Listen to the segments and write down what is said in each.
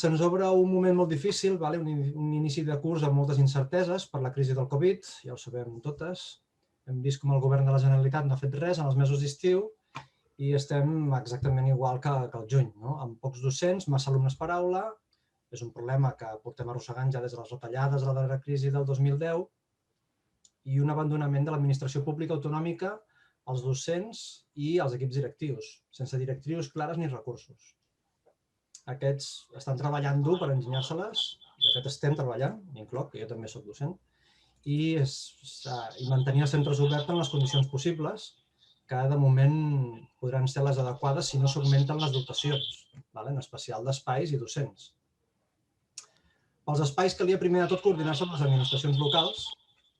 Se'ns obre un moment molt difícil, un inici de curs amb moltes incerteses per la crisi del Covid, ja ho sabem totes. Hem vist com el govern de la Generalitat no ha fet res en els mesos d'estiu i estem exactament igual que el juny, amb pocs docents, massa alumnes per aula. És un problema que portem arrossegant ja des de les retallades de la darrera crisi del 2010 i un abandonament de l'administració pública autonòmica als docents i als equips directius, sense directrius clares ni recursos. Aquests estan treballant dur per enginyar-se-les, de fet estem treballant, m'incloc, que jo també soc docent, i mantenir els centres oberts en les condicions possibles, que de moment podran ser les adequades si no s'augmenten les dotacions, en especial d'espais i docents. Pels espais calia primer de tot coordinar-se amb les administracions locals,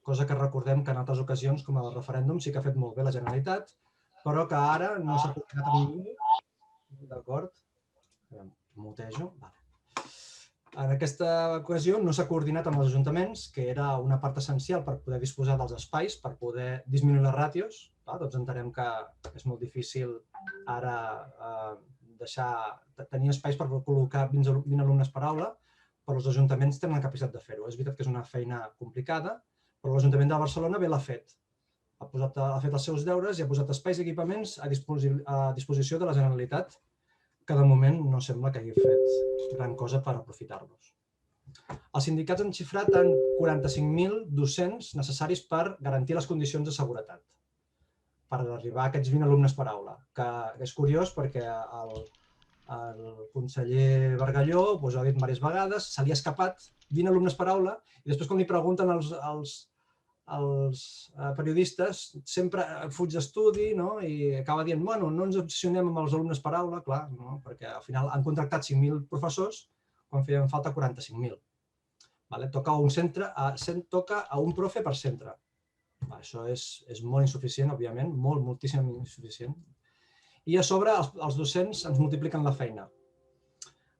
cosa que recordem que en altres ocasions, com el referèndum, sí que ha fet molt bé la Generalitat, però que ara no s'ha coordinat amb ningú, d'acord? Mutejo. En aquesta ocasió no s'ha coordinat amb els ajuntaments, que era una part essencial per poder disposar dels espais, per poder disminuir les ràtios. Tots entenem que és molt difícil ara tenir espais per col·locar 20 alumnes per aula, però els ajuntaments tenen la capacitat de fer-ho. És veritat que és una feina complicada, però l'Ajuntament de Barcelona bé l'ha fet. Ha fet els seus deures i ha posat espais i equipaments a disposició de la Generalitat, que de moment no sembla que hagi fet gran cosa per aprofitar-los. Els sindicats han xifrat en 45.000 docents necessaris per garantir les condicions de seguretat, per arribar a aquests 20 alumnes per aula, que és curiós perquè el conseller Bargalló ho ha dit diverses vegades, se li ha escapat 20 alumnes per aula i després quan li pregunten els periodistes sempre fuig d'estudi i acaba dient no ens obsessionem amb els alumnes per aula, clar, perquè al final han contractat 5.000 professors quan feien falta 45.000. Toca a un profe per centre. Això és molt insuficient, òbviament, moltíssim insuficient. I a sobre els docents ens multipliquen la feina.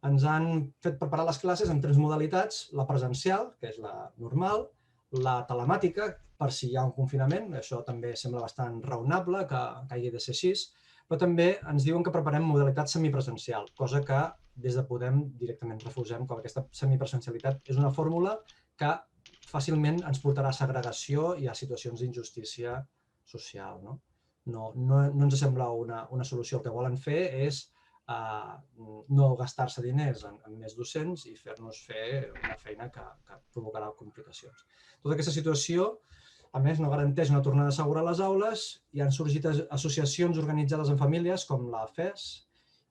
Ens han fet preparar les classes en 3 modalitats, la presencial, que és la normal, la telemàtica, per si hi ha un confinament, això també sembla bastant raonable que hagi de ser així, però també ens diuen que preparem modalitat semipresencial, cosa que des de Podem directament refusem, com aquesta semipresencialitat és una fórmula que fàcilment ens portarà a segregació i a situacions d'injustícia social. No ens sembla una solució. El que volen fer és no gastar-se diners en més docents i fer-nos fer una feina que provocarà complicacions. Tota aquesta situació, a més, no garanteix una tornada segura a les aules i han sorgit associacions organitzades en famílies com la FES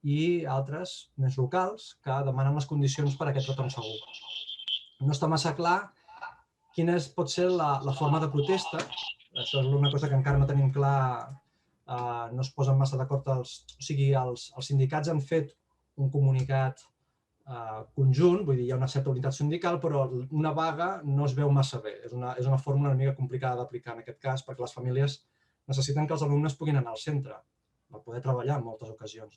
i altres més locals que demanen les condicions per a aquest retorn segur. No està massa clar quina pot ser la forma de protesta. Això és una cosa que encara no tenim clar, no es posen massa d'acord. O sigui, els sindicats han fet un comunicat conjunt, vull dir, hi ha una certa unitat sindical, però una vaga no es veu massa bé. És una fórmula una mica complicada d'aplicar en aquest cas, perquè les famílies necessiten que els alumnes puguin anar al centre per poder treballar en moltes ocasions.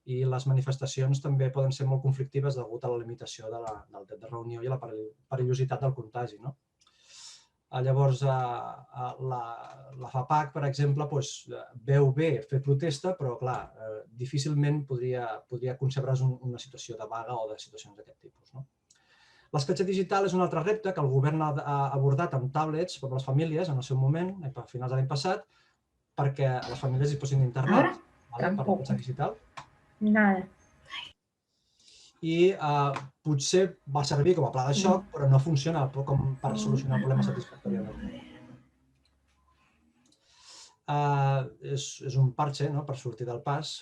I les manifestacions també poden ser molt conflictives degut a la limitació del dret de reunió i a la perillositat del contagi. Llavors, la FAPAC, per exemple, veu bé fer protesta, però, clar, difícilment podria concebre's una situació de vaga o de situacions d'aquest tipus. L'escletxa digital és un altre repte que el govern ha abordat amb tablets per a les famílies en el seu moment, a finals de l'any passat, perquè les famílies disposin d'internet per l'escletxa digital. Nada. I potser va servir com a pla de xoc, però no funciona com per solucionar el problema satisfactòriament. És un parche per sortir del pas.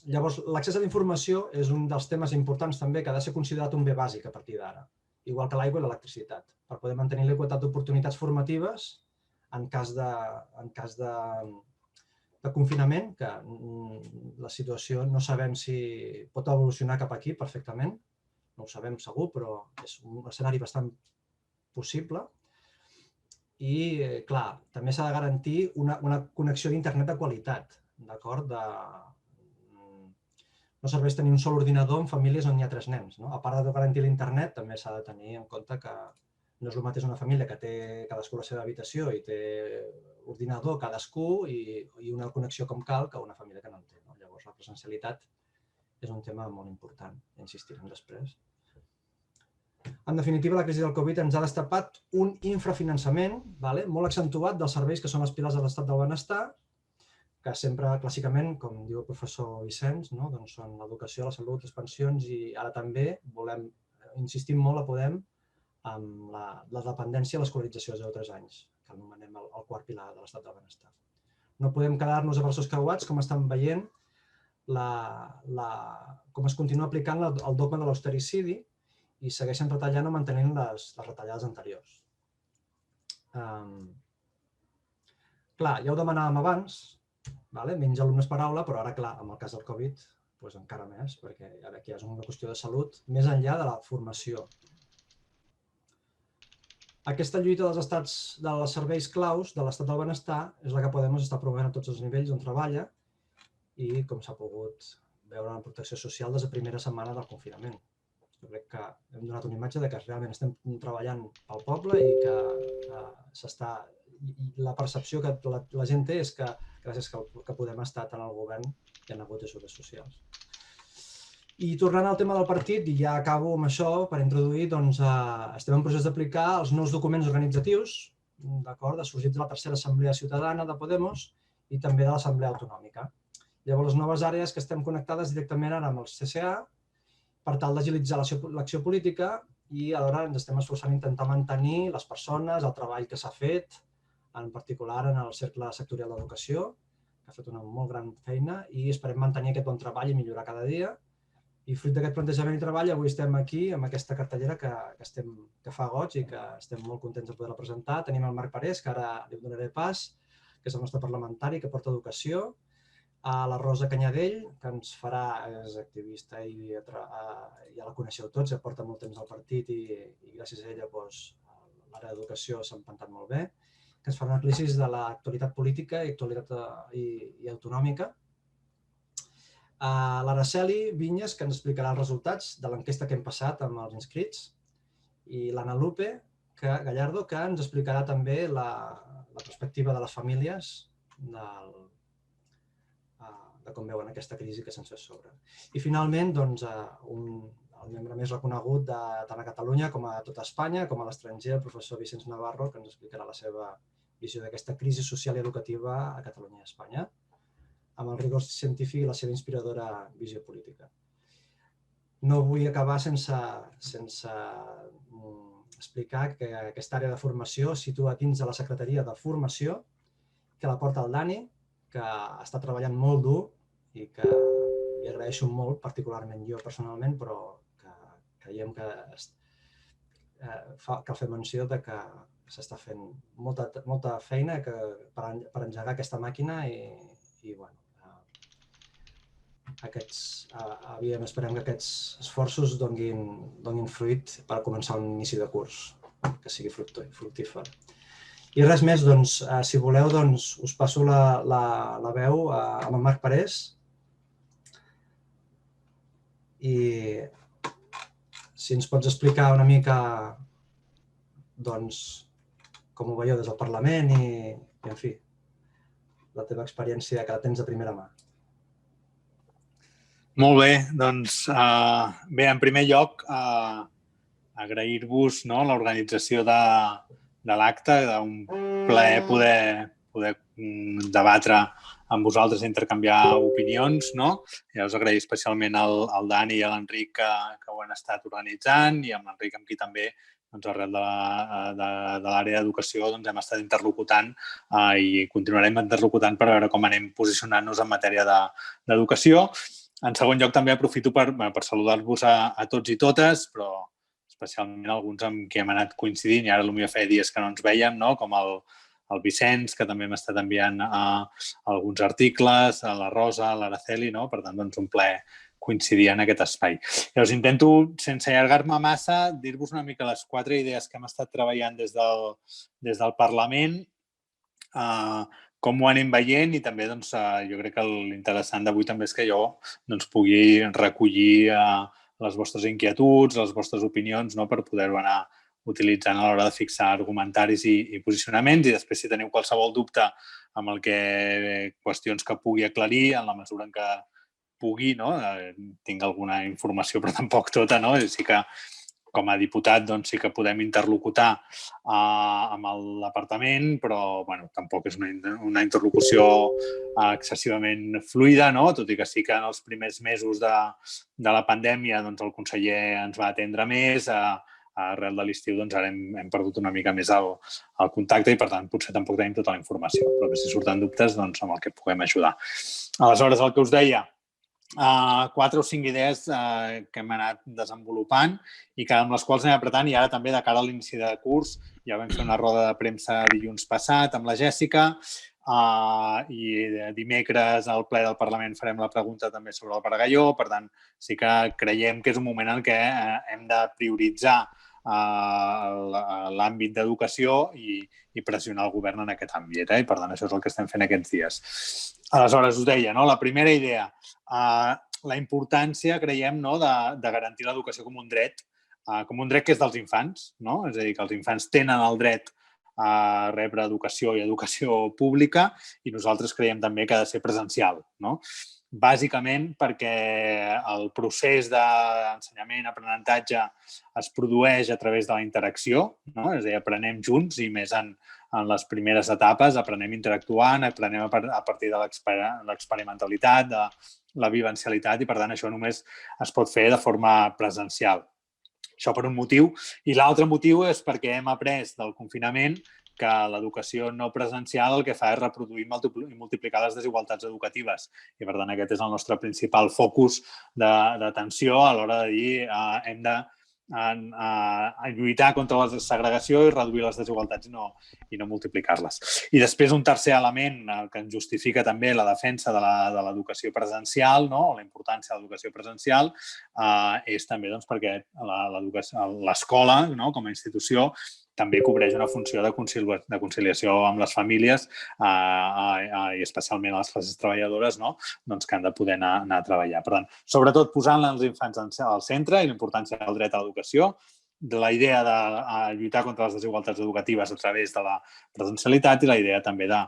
Llavors, l'accés a la informació és un dels temes importants també que ha de ser considerat un bé bàsic a partir d'ara, igual que l'aigua i l'electricitat, per poder mantenir la igualtat d'oportunitats formatives en cas de confinament, que la situació no sabem si pot evolucionar cap aquí perfectament, no ho sabem segur, però és un escenari bastant possible. I, clar, també s'ha de garantir una connexió d'internet de qualitat, d'acord? No serveix tenir un sol ordinador en famílies on hi ha 3 nens. A part de garantir l'internet, també s'ha de tenir en compte que no és el mateix una família que té cadascú la seva habitació i té ordinador cadascú i una connexió com cal que una família que no en té. Llavors, la presencialitat és un tema molt important, insistirem després. En definitiva, la crisi del Covid ens ha destapat un infrafinançament molt accentuat dels serveis que són les pilars de l'estat del benestar, que sempre, clàssicament, com diu el professor Vicenç, són l'educació, la salut, les pensions i ara també insistim molt a Podem amb la dependència i l'escolarització de 0 a 3 anys, que anomenem el quart pilar de l'estat del benestar. No podem quedar-nos a braços creuats, com estem veient, com es continua aplicant el dogma de l'austericidi i segueixen retallant o mantenint les retallades anteriors. Clar, ja ho demanàvem abans, menys alumnes per aula, però ara, clar, amb el cas del Covid, encara més, perquè aquí és una qüestió de salut, més enllà de la formació. Aquesta lluita dels serveis claus de l'estat del benestar és la que Podemos està promovent a tots els nivells on treballa i, com s'ha pogut veure en la protecció social des de primera setmana del confinament. Jo crec que hem donat una imatge que realment estem treballant pel poble i que la percepció que la gent té és que gràcies que Podem estar tant al govern hi ha hagut ajudes socials. I tornant al tema del partit, i ja acabo amb això, per introduir, estem en procés d'aplicar els nous documents organitzatius, sorgits de la tercera assemblea ciutadana de Podemos i també de l'assemblea autonòmica. Llavors, les noves àrees que estem connectades directament ara amb el CCA per tal d'agilitzar l'acció política i alhora ens estem esforçant a intentar mantenir les persones, el treball que s'ha fet, en particular en el cercle sectorial d'educació, que ha fet una molt gran feina i esperem mantenir aquest bon treball i millorar cada dia. I fruit d'aquest plantejament i treball, avui estem aquí amb aquesta cartellera que fa goig i que estem molt contents de poder-la presentar. Tenim el Marc Parés, que ara li donaré pas, que és el nostre parlamentari, que porta educació, a la Rosa Canyadell, que ens farà, és activista i ja la coneixeu tots, ja porta molt temps al partit i gràcies a ella l'àrea d'educació s'ha empantat molt bé, que ens farà una anàlisi de l'actualitat política i autonòmica. L'Araceli Vinyes, que ens explicarà els resultats de l'enquesta que hem passat amb els inscrits, i l'Anna Lupe Gallardo, que ens explicarà també la perspectiva de les famílies de com veuen aquesta crisi que se'ns ve a sobre. I finalment, el membre més reconegut tant a Catalunya com a tota Espanya, com a l'estranger, el professor Vicenç Navarro, que ens explicarà la seva visió d'aquesta crisi social i educativa a Catalunya i a Espanya, amb el rigor científic i la seva inspiradora visió política. No vull acabar sense explicar que aquesta àrea de formació es situa dins de la Secretaria de Formació, que la porta el Dani, que està treballant molt dur i que li agraeixo molt, particularment jo personalment, però que creiem que cal fer menció que s'està fent molta feina per engegar aquesta màquina i esperem que aquests esforços donin fruit per començar un inici de curs que sigui fructífer. I res més, si voleu, us passo la veu amb en Marc Parés i si ens pots explicar una mica com ho veieu des del Parlament i, en fi, la teva experiència que la tens de primera mà. Molt bé, bé, en primer lloc, agrair-vos l'organització de l'acte, d'un plaer poder debatre amb vosaltres i intercanviar opinions. Ja us agraïm especialment al Dani i a l'Enric que ho han estat organitzant i amb l'Enric amb qui també arrel de l'àrea d'educació hem estat interlocutant i continuarem interlocutant per veure com anem posicionant-nos en matèria d'educació. En segon lloc, també aprofito per saludar-vos a tots i totes, però especialment alguns amb qui hem anat coincidint i ara potser feia dies que no ens veiem, com el Vicenç, que també m'ha estat enviant alguns articles, a la Rosa, a l'Araceli, per tant, un plaer coincidir en aquest espai. Llavors, intento, sense allargar-me massa, dir-vos una mica les 4 idees que hem estat treballant des del Parlament, com ho anem veient i també jo crec que l'interessant d'avui també és que jo pugui recollir les vostres inquietuds, les vostres opinions per poder-ho anar utilitzant a l'hora de fixar argumentaris i posicionaments i després si teniu qualsevol dubte amb qüestions que pugui aclarir en la mesura en què pugui, no? Tinc alguna informació, però tampoc tota, no? Sí que com a diputat doncs, sí que podem interlocutar amb el departament, però bueno, tampoc és una interlocució excessivament fluida, no? Tot i que sí que en els primers mesos de la pandèmia doncs, el conseller ens va atendre més, arrel de l'estiu doncs, ara hem perdut una mica més el contacte i per tant potser tampoc tenim tota la informació, però que si surten dubtes doncs, amb el que puguem ajudar. Aleshores, el que us deia, 4 o 5 idees que hem anat desenvolupant i amb les quals anem apretant, i ara també de cara a l'inici de curs ja vam fer una roda de premsa dilluns passat amb la Jèssica i dimecres al ple del Parlament farem la pregunta també sobre el Bargalló. Per tant, sí que creiem que és un moment en què hem de prioritzar l'àmbit d'educació i pressionar el govern en aquest àmbit. I per tant, això és el que estem fent aquests dies. Aleshores, us deia, no? La primera idea, la importància, creiem, no? de garantir l'educació com un dret que és dels infants, no? És a dir, que els infants tenen el dret a rebre educació i educació pública i nosaltres creiem també que ha de ser presencial, no? Bàsicament perquè el procés d'ensenyament, aprenentatge es produeix a través de la interacció, no? És a dir, aprenem junts i més en les primeres etapes, aprenem interactuant, aprenem a partir de l'experimentalitat, de la vivencialitat i per tant això només es pot fer de forma presencial. Això per un motiu. I l'altre motiu és perquè hem après del confinament que l'educació no presencial el que fa és reproduir i multiplicar les desigualtats educatives. I, per tant, aquest és el nostre principal focus d'atenció a l'hora de dir hem de lluitar contra la segregació i reduir les desigualtats i no multiplicar-les. I després un tercer element que ens justifica també la defensa de l'educació presencial, no? La importància de l'educació presencial és també doncs, perquè l'escola, no? Com a institució, també cobreix una funció de conciliació amb les famílies i especialment a les classes treballadores, no? Doncs que han de poder anar a treballar. Per tant, sobretot posant els infants al centre i l'importància del dret a l'educació, de la idea de lluitar contra les desigualtats educatives a través de la presencialitat i la idea també de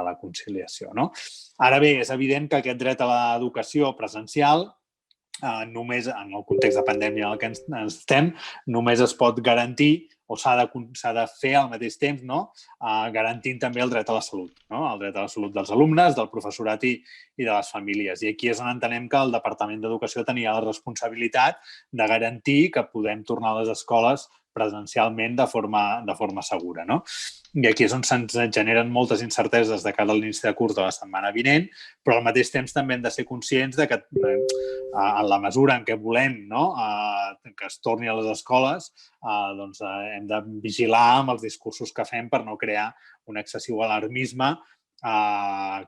la conciliació, no? Ara bé, és evident que aquest dret a l'educació presencial només en el context de pandèmia en el que estem, només es pot garantir o s'ha de fer al mateix temps, no? Garantint també el dret a la salut, no? El dret a la salut dels alumnes, del professorat i de les famílies. I aquí és on entenem que el Departament d'Educació tenia la responsabilitat de garantir que podem tornar a les escoles presencialment de forma segura, no? I aquí és on se'ns generen moltes incerteses de cara a l'inici de curs de la setmana vinent, però al mateix temps també hem de ser conscients de que en la mesura en què volem, no? Que es torni a les escoles, doncs hem de vigilar amb els discursos que fem per no crear un excessiu alarmisme en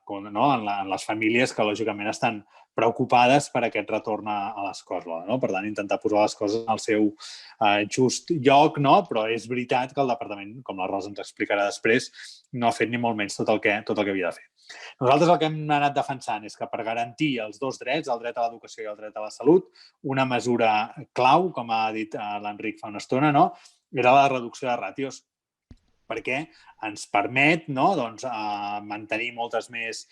les famílies que lògicament estan preocupades per aquest retorn a l'escola, no? Per tant, intentar posar les coses en el seu just lloc, no? Però és veritat que el departament, com la Rosa ens explicarà després, no ha fet ni molt menys tot el que havia de fer. Nosaltres el que hem anat defensant és que per garantir els dos drets, el dret a l'educació i el dret a la salut, una mesura clau, com ha dit l'Enric fa una estona, no? Era la reducció de ràtios, perquè ens permet mantenir moltes més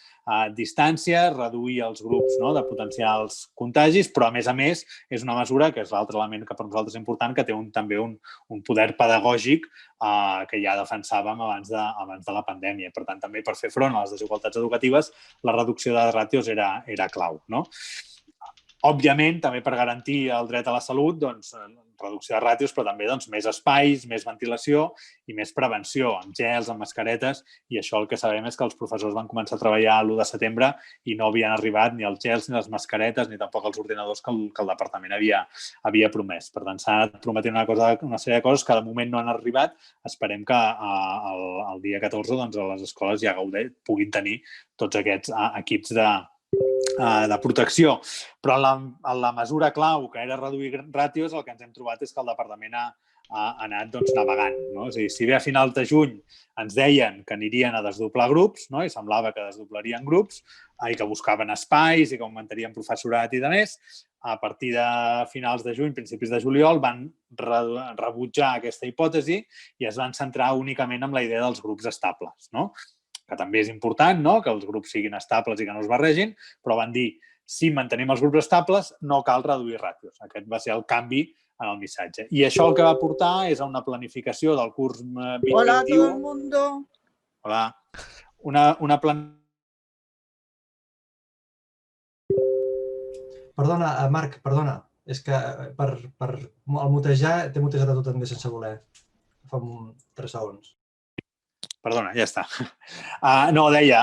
distàncies, reduir els grups de potencials contagis, però a més és una mesura, que és l'altre element que per nosaltres és important, que té també un poder pedagògic que ja defensàvem abans de la pandèmia. Per tant, també per fer front a les desigualtats educatives, la reducció de ràtios era clau, no? Òbviament, també per garantir el dret a la salut, reducció de ràtios, però també més espais, més ventilació i més prevenció, amb gels, amb mascaretes, i això el que sabem és que els professors van començar a treballar l'1 de setembre i no havien arribat ni els gels, ni les mascaretes, ni tampoc els ordinadors que el departament havia promès. Per tant, s'ha anat prometent una sèrie de coses que de moment no han arribat. Esperem que el dia 14 a les escoles ja puguin tenir tots aquests equips de protecció. Però la mesura clau, que era reduir ràtios, el que ens hem trobat és que el departament ha anat navegant, no? És a dir, si bé a finals de juny ens deien que anirien a desdoblar grups, no? I semblava que desdoblarien grups i que buscaven espais i que augmentarien professorat i demés, a partir de finals de juny, principis de juliol, van rebutjar aquesta hipòtesi i es van centrar únicament en la idea dels grups estables, no? Que també és important, no? Que els grups siguin estables i que no es barregin, però van dir si mantenim els grups estables, no cal reduir ràtios. Aquest va ser el canvi en el missatge. I això el que va portar és a una planificació del curs 2021. Hola a todo el mundo. Hola. Una Perdona, Marc, perdona. És que per el mutejar t'he mutejat a tu també sense voler. Fa 3 segons. Perdona, ja està. No, deia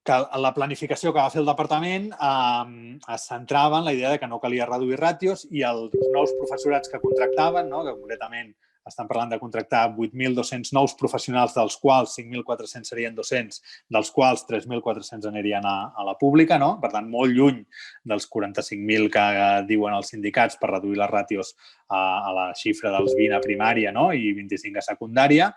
que la planificació que va fer el departament es centrava en la idea de que no calia reduir ràtios i els nous professorats que contractaven, que concretament estan parlant de contractar 8.200 nous professionals, dels quals 5.400 serien docents, dels quals 3.400 anirien a la pública, per tant, molt lluny dels 45.000 que diuen els sindicats per reduir les ràtios a la xifra dels 20 a primària i 25 a secundària.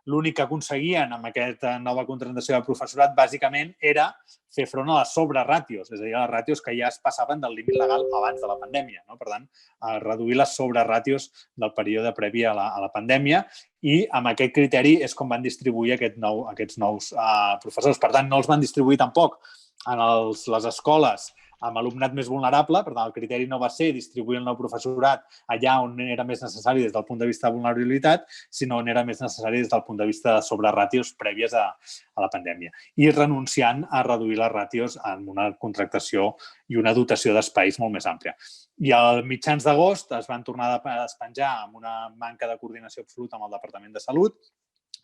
L'únic que aconseguien amb aquesta nova contractació de professorat bàsicament era fer front a les sobreràtios, és a dir, a les ràtios que ja es passaven del límit legal abans de la pandèmia. Per tant, reduir les sobreràtios del període previ a la pandèmia i amb aquest criteri és com van distribuir aquests nous professors. Per tant, no els van distribuir tampoc en les escoles amb alumnat més vulnerable. Per tant, el criteri no va ser distribuir el nou professorat allà on era més necessari des del punt de vista de vulnerabilitat, sinó on era més necessari des del punt de vista de sobreràtios prèvies a la pandèmia. I renunciant a reduir les ràtios amb una contractació i una dotació d'espais molt més àmplia. I a mitjans d'agost es van tornar a despenjar amb una manca de coordinació absoluta amb el Departament de Salut.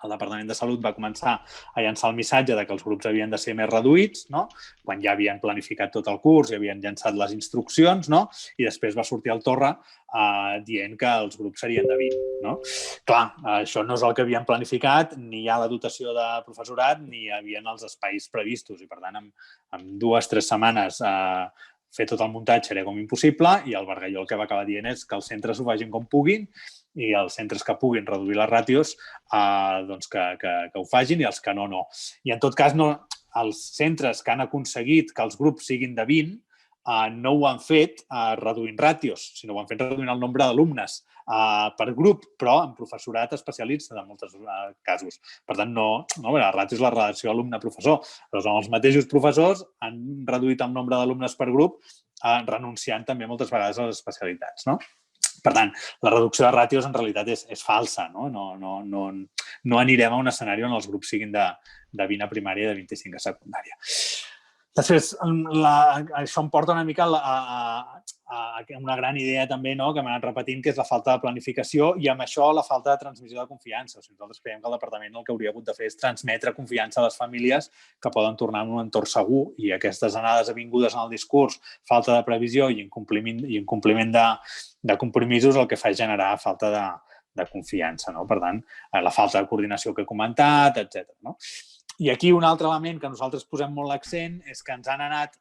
El Departament de Salut va començar a llançar el missatge de que els grups havien de ser més reduïts, quan ja havien planificat tot el curs i havien llançat les instruccions, i després va sortir el Torra dient que els grups serien de 20. Clar, això no és el que havien planificat, ni hi ha la dotació de professorat, ni hi havia els espais previstos. I, per tant, en 2 o 3 setmanes fer tot el muntatge era com impossible i el Bargalló el que va acabar dient és que els centres ho vagin com puguin i els centres que puguin reduir les ràtios que ho facin i els que no, no. I en tot cas, els centres que han aconseguit que els grups siguin de 20 no ho han fet reduint ràtios, sinó ho han fet reduint el nombre d'alumnes per grup, però en professorat especialista en molts casos. Per tant, la ràtio és la relació alumne-professor, però són els mateixos professors, han reduït el nombre d'alumnes per grup, renunciant també moltes vegades a les especialitats. Per tant, la reducció de ràtios en realitat és falsa. No anirem a un escenari on els grups siguin de 20 a primària i de 25 a secundària. Després, això em porta una mica a una gran idea també que m'he anat repetint, que és la falta de planificació i amb això la falta de transmissió de confiança. Nosaltres creiem que el departament el que hauria hagut de fer és transmetre confiança a les famílies que poden tornar en un entorn segur i aquestes anades avingudes en el discurs, falta de previsió i incompliment de compromisos el que fa és generar falta de confiança. Per tant, la falta de coordinació que he comentat, etc. I aquí un altre element que nosaltres posem molt l'accent és que ens han anat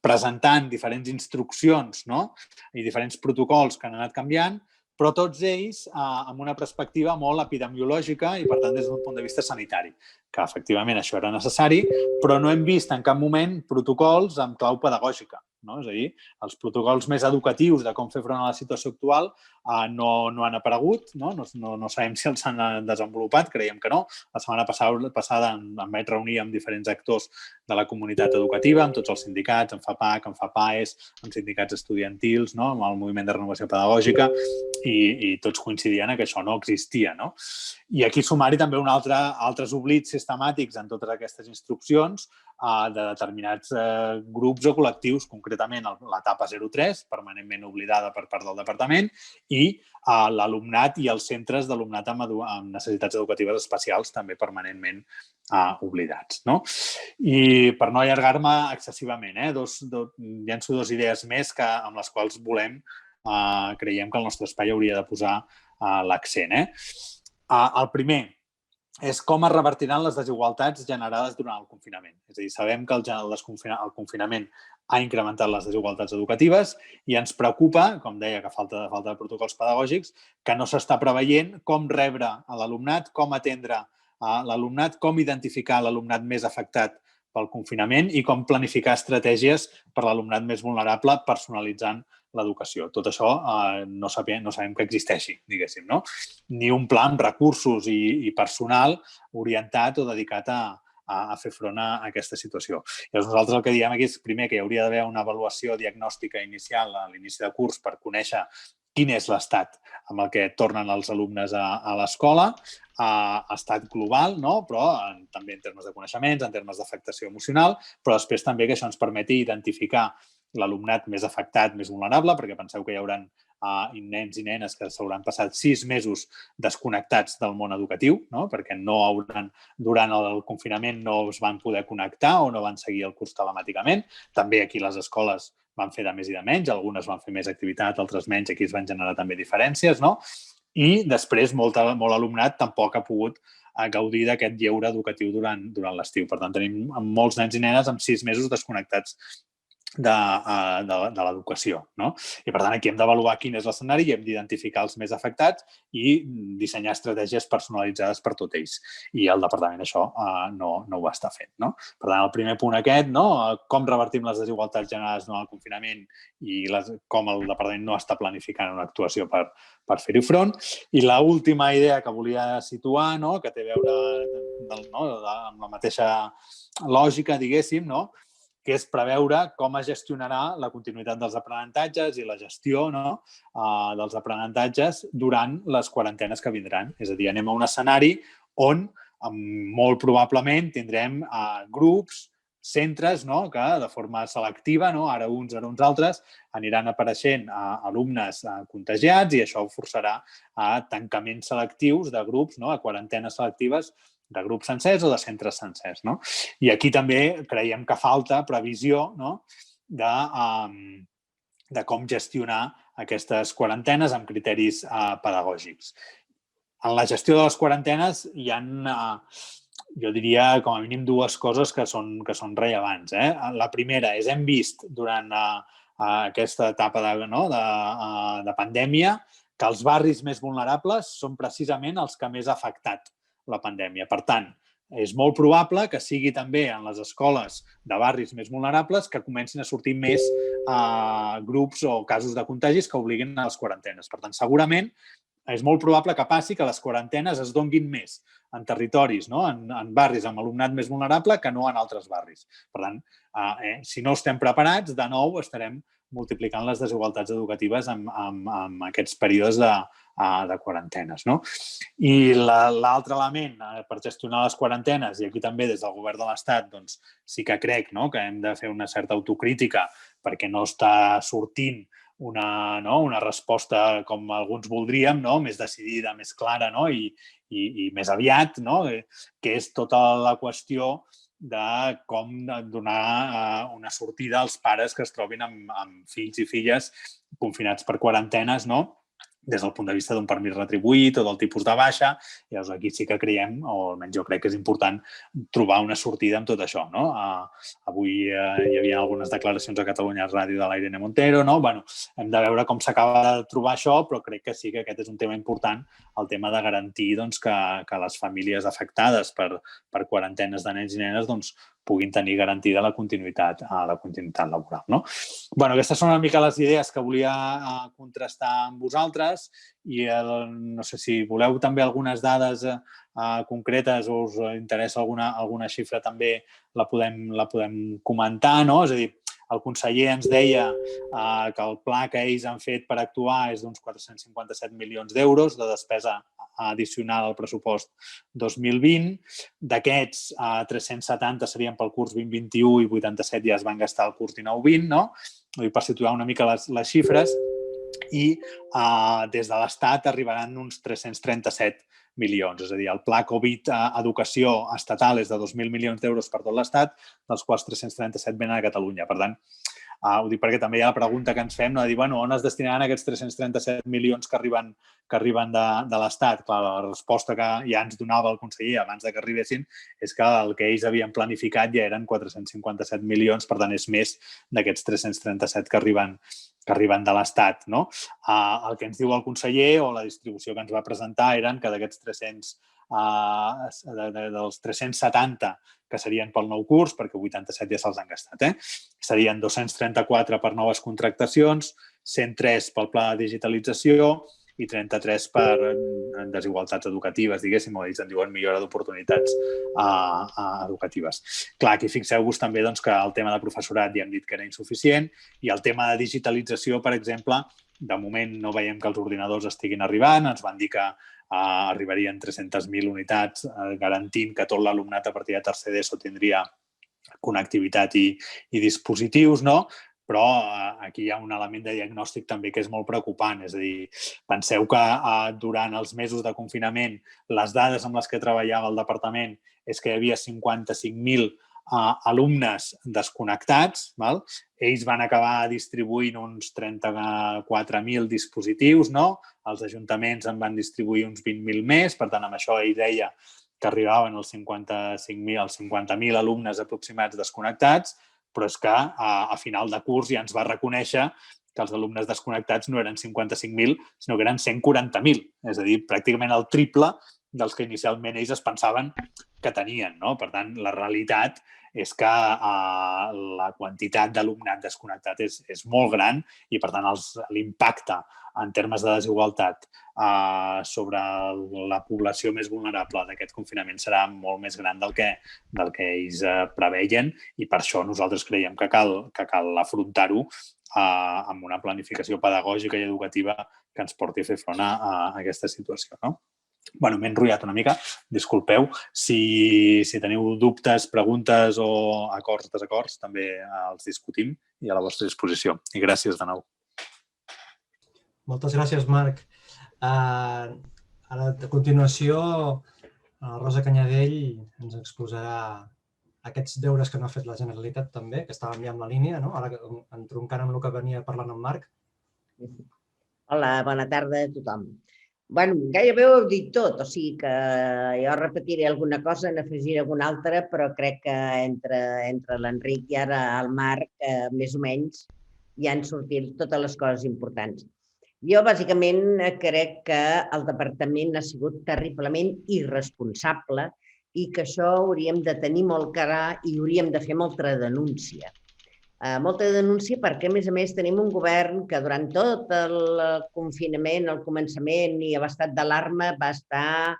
presentant diferents instruccions i diferents protocols que han anat canviant, però tots ells amb una perspectiva molt epidemiològica i, per tant, des d'un punt de vista sanitari, que efectivament això era necessari, però no hem vist en cap moment protocols amb clau pedagògica. És a dir, els protocols més educatius de com fer front a la situació actual no han aparegut, no sabem si els han desenvolupat, creiem que no. La setmana passada em vaig reunir amb diferents actors de la comunitat educativa, amb tots els sindicats, amb FAPAC, amb FAPAES, amb sindicats estudiantils, amb el moviment de renovació pedagògica, i tots coincidien que això no existia. I aquí sumar-hi també altres oblits sistemàtics en totes aquestes instruccions de determinats grups o col·lectius, concretament l'etapa 03, permanentment oblidada per part del departament, i l'alumnat i els centres d'alumnat amb necessitats educatives especials també permanentment oblidats. I per no allargar-me excessivament, llenço 2 idees més amb les quals creiem que el nostre espai hauria de posar l'accent. El primer és com es revertiran les desigualtats generades durant el confinament. És a dir, sabem que el confinament ha incrementat les desigualtats educatives i ens preocupa, com deia, que falta de protocols pedagògics, que no s'està preveient com rebre l'alumnat, com atendre l'alumnat, com identificar l'alumnat més afectat pel confinament i com planificar estratègies per a l'alumnat més vulnerable personalitzant l'educació. Tot això no sabem que existeixi, diguéssim, ni un pla amb recursos i personal orientat o dedicat a a fer front a aquesta situació. Llavors, nosaltres el que diem aquí és, primer, que hi hauria d'haver una avaluació diagnòstica inicial a l'inici de curs per conèixer quin és l'estat amb el que tornen els alumnes a l'escola, estat global, no? Però també en termes de coneixements, en termes d'afectació emocional, però després també que això ens permeti identificar l'alumnat més afectat, més vulnerable, perquè penseu que hi haurà nens i nenes que s'hauran passat 6 mesos desconnectats del món educatiu, no? Perquè durant el confinament no es van poder connectar o no van seguir el curs telemàticament. També aquí les escoles van fer de més i de menys, algunes van fer més activitat, altres menys, aquí es van generar també diferències, no? I després molt alumnat tampoc ha pogut gaudir d'aquest lleure educatiu durant l'estiu. Per tant, tenim molts nens i nenes amb 6 mesos desconnectats de l'educació, no? I, per tant, aquí hem d'avaluar quin és l'escenari i hem d'identificar els més afectats i dissenyar estratègies personalitzades per tot ells. I el departament això no ho està fent, no? Per tant, el primer punt aquest, no? Com revertim les desigualtats generades durant el confinament i com el departament no està planificant una actuació per fer-hi front. I l'última idea que volia situar, no? Que té a veure amb la mateixa lògica, diguéssim, no? Que és preveure com es gestionarà la continuïtat dels aprenentatges i la gestió dels aprenentatges durant les quarantenes que vindran. És a dir, anem a un escenari on molt probablement tindrem grups, centres que de forma selectiva, ara uns, ara uns altres, aniran apareixent alumnes contagiats i això forçarà a tancaments selectius de grups, a quarantenes selectives de grups sencers o de centres sencers. No? I aquí també creiem que falta previsió de com gestionar aquestes quarantenes amb criteris pedagògics. En la gestió de les quarantenes hi ha, jo diria, com a mínim dues coses que són rellevants. La primera és, hem vist durant aquesta etapa de pandèmia que els barris més vulnerables són precisament els que més ha afectat la pandèmia. Per tant, és molt probable que sigui també en les escoles de barris més vulnerables que comencin a sortir més grups o casos de contagis que obliguin a les quarantenes. Per tant, segurament és molt probable que passi que les quarantenes es donguin més en territoris, en barris amb alumnat més vulnerable que no en altres barris. Per tant, si no estem preparats, de nou estarem multiplicant les desigualtats educatives en aquests períodes de quarantenes. I l'altre element per gestionar les quarantenes, i aquí també des del govern de l'Estat sí que crec que hem de fer una certa autocrítica perquè no està sortint una resposta com alguns voldríem, més decidida, més clara i més aviat, que és tota la qüestió de com donar una sortida als pares que es trobin amb fills i filles confinats per quarantenes, des del punt de vista d'un permís retribuït o del tipus de baixa. Llavors, aquí sí que creiem, o almenys jo crec que és important, trobar una sortida amb tot això. Avui hi havia algunes declaracions a Catalunya Ràdio de la Irene Montero. Hem de veure com s'acaba de trobar això, però crec que sí que aquest és un tema important, el tema de garantir que les famílies afectades per quarantenes de nens i nenes puguin tenir garantida la continuïtat laboral. Aquestes són una mica les idees que volia contrastar amb vosaltres i no sé si voleu també algunes dades concretes o us interessa alguna xifra també la podem comentar. És a dir, el conseller ens deia que el pla que ells han fet per actuar és d'uns 457 milions d'euros de despesa addicional al pressupost 2020. D'aquests, 370 serien pel curs 2021 i 87 ja es van gastar el curs 19-20, per situar una mica les xifres. I des de l'Estat arribaran uns 337 milions. És a dir, el pla Covid Educació estatal és de 2.000 milions d'euros per tot l'Estat, dels quals 337 venen a Catalunya. Per tant, ho dic perquè també hi ha la pregunta que ens fem, de dir, on es destinaran aquests 337 milions que arriben de l'Estat? Clar, la resposta que ja ens donava el conseller abans que arribessin és que el que ells havien planificat ja eren 457 milions, per tant, és més d'aquests 337 que arriben de l'Estat. El que ens diu el conseller o la distribució que ens va presentar eren que d'aquests dels 370 que serien pel nou curs, perquè 87 ja se'ls han gastat, serien 234 per noves contractacions, 103 pel pla de digitalització i 33 per desigualtats educatives, diguéssim, o ells en diuen millora d'oportunitats educatives. Clar, aquí fixeu-vos també que el tema de professorat ja hem dit que era insuficient i el tema de digitalització, per exemple, de moment no veiem que els ordinadors estiguin arribant, ens van dir que arribarien 300.000 unitats garantint que tot l'alumnat a partir de tercer d'ESO tindria connectivitat i dispositius, no? Però aquí hi ha un element de diagnòstic també que és molt preocupant. És a dir, penseu que durant els mesos de confinament les dades amb les que treballava el departament és que hi havia 55.000 alumnes desconnectats. Ells van acabar distribuint uns 34.000 dispositius, no? Els ajuntaments en van distribuir uns 20.000 més, per tant, amb això ell deia que arribaven als 50.000 alumnes aproximats desconnectats, però és que a final de curs ja ens va reconèixer que els alumnes desconnectats no eren 55.000, sinó que eren 140.000. És a dir, pràcticament el triple dels que inicialment ells es pensaven que tenien, no? Per tant, la realitat és que la quantitat d'alumnat desconnectat és molt gran i, per tant, l'impacte en termes de desigualtat sobre la població més vulnerable d'aquest confinament serà molt més gran del que ells preveien i per això nosaltres creiem que cal afrontar-ho amb una planificació pedagògica i educativa que ens porti a fer front a aquesta situació, no? Bueno, m'he enrotllat una mica, disculpeu. Si teniu dubtes, preguntes o acords, desacords, també els discutim i a la vostra disposició. I gràcies de nou. Moltes gràcies, Marc. Ara, a continuació, Rosa Canyadell ens exposarà aquests deures que no ha fet la Generalitat també, que estàvem ja en la línia, no? Ara entroncant amb el que venia parlant amb Marc. Hola, bona tarda a tothom. Bé, gairebé ho heu dit tot, o sigui que jo repetiré alguna cosa, n'afegiré alguna altra, però crec que entre l'Enric i ara el Marc, més o menys, ja han sortit totes les coses importants. Jo, bàsicament, crec que el departament ha sigut terriblement irresponsable i que això hauríem de tenir molt clar i hauríem de fer molta denúncia. Molta denúncia perquè, a més, tenim un govern que durant tot el confinament, el començament i l'estat d'alarma va estar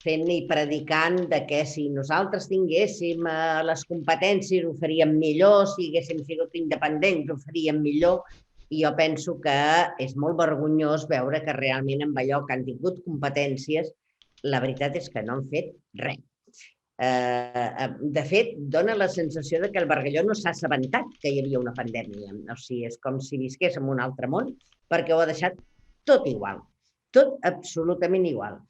fent i predicant que si nosaltres tinguéssim les competències ho faríem millor, si haguéssim sigut independents ho faríem millor. I jo penso que és molt vergonyós veure que realment amb allò que han tingut competències, la veritat és que no han fet res. De fet, dona la sensació que el Bargalló no s'ha assabentat que hi havia una pandèmia. O sigui, és com si visqués en un altre món perquè ho ha deixat tot igual, tot absolutament igual.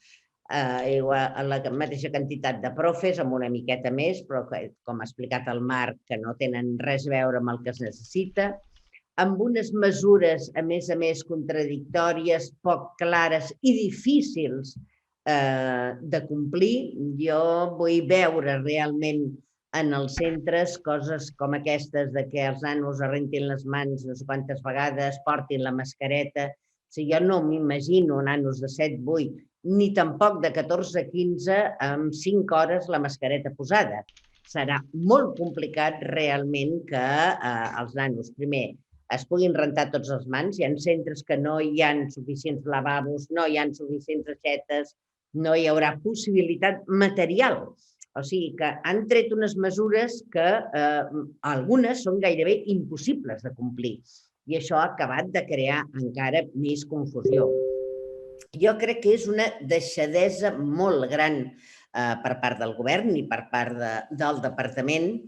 La mateixa quantitat de profes, amb una miqueta més, però com ha explicat el Marc, que no tenen res a veure amb el que es necessita, amb unes mesures, a més, contradictòries, poc clares i difícils de complir. Jo vull veure realment en els centres coses com aquestes de que els nanos es rentin les mans no sé quantes vegades, portin la mascareta. O sigui, jo no m'imagino nanos de 7, 8, ni tampoc de 14, 15, amb 5 hores la mascareta posada. Serà molt complicat realment que els nanos, primer, es puguin rentar tots les mans. Hi ha centres que no hi ha suficients lavabos, no hi ha suficients aixetes, no hi haurà possibilitat material. O sigui que han tret unes mesures que algunes són gairebé impossibles de complir. I això ha acabat de crear encara més confusió. Jo crec que és una deixadesa molt gran per part del govern i per part del departament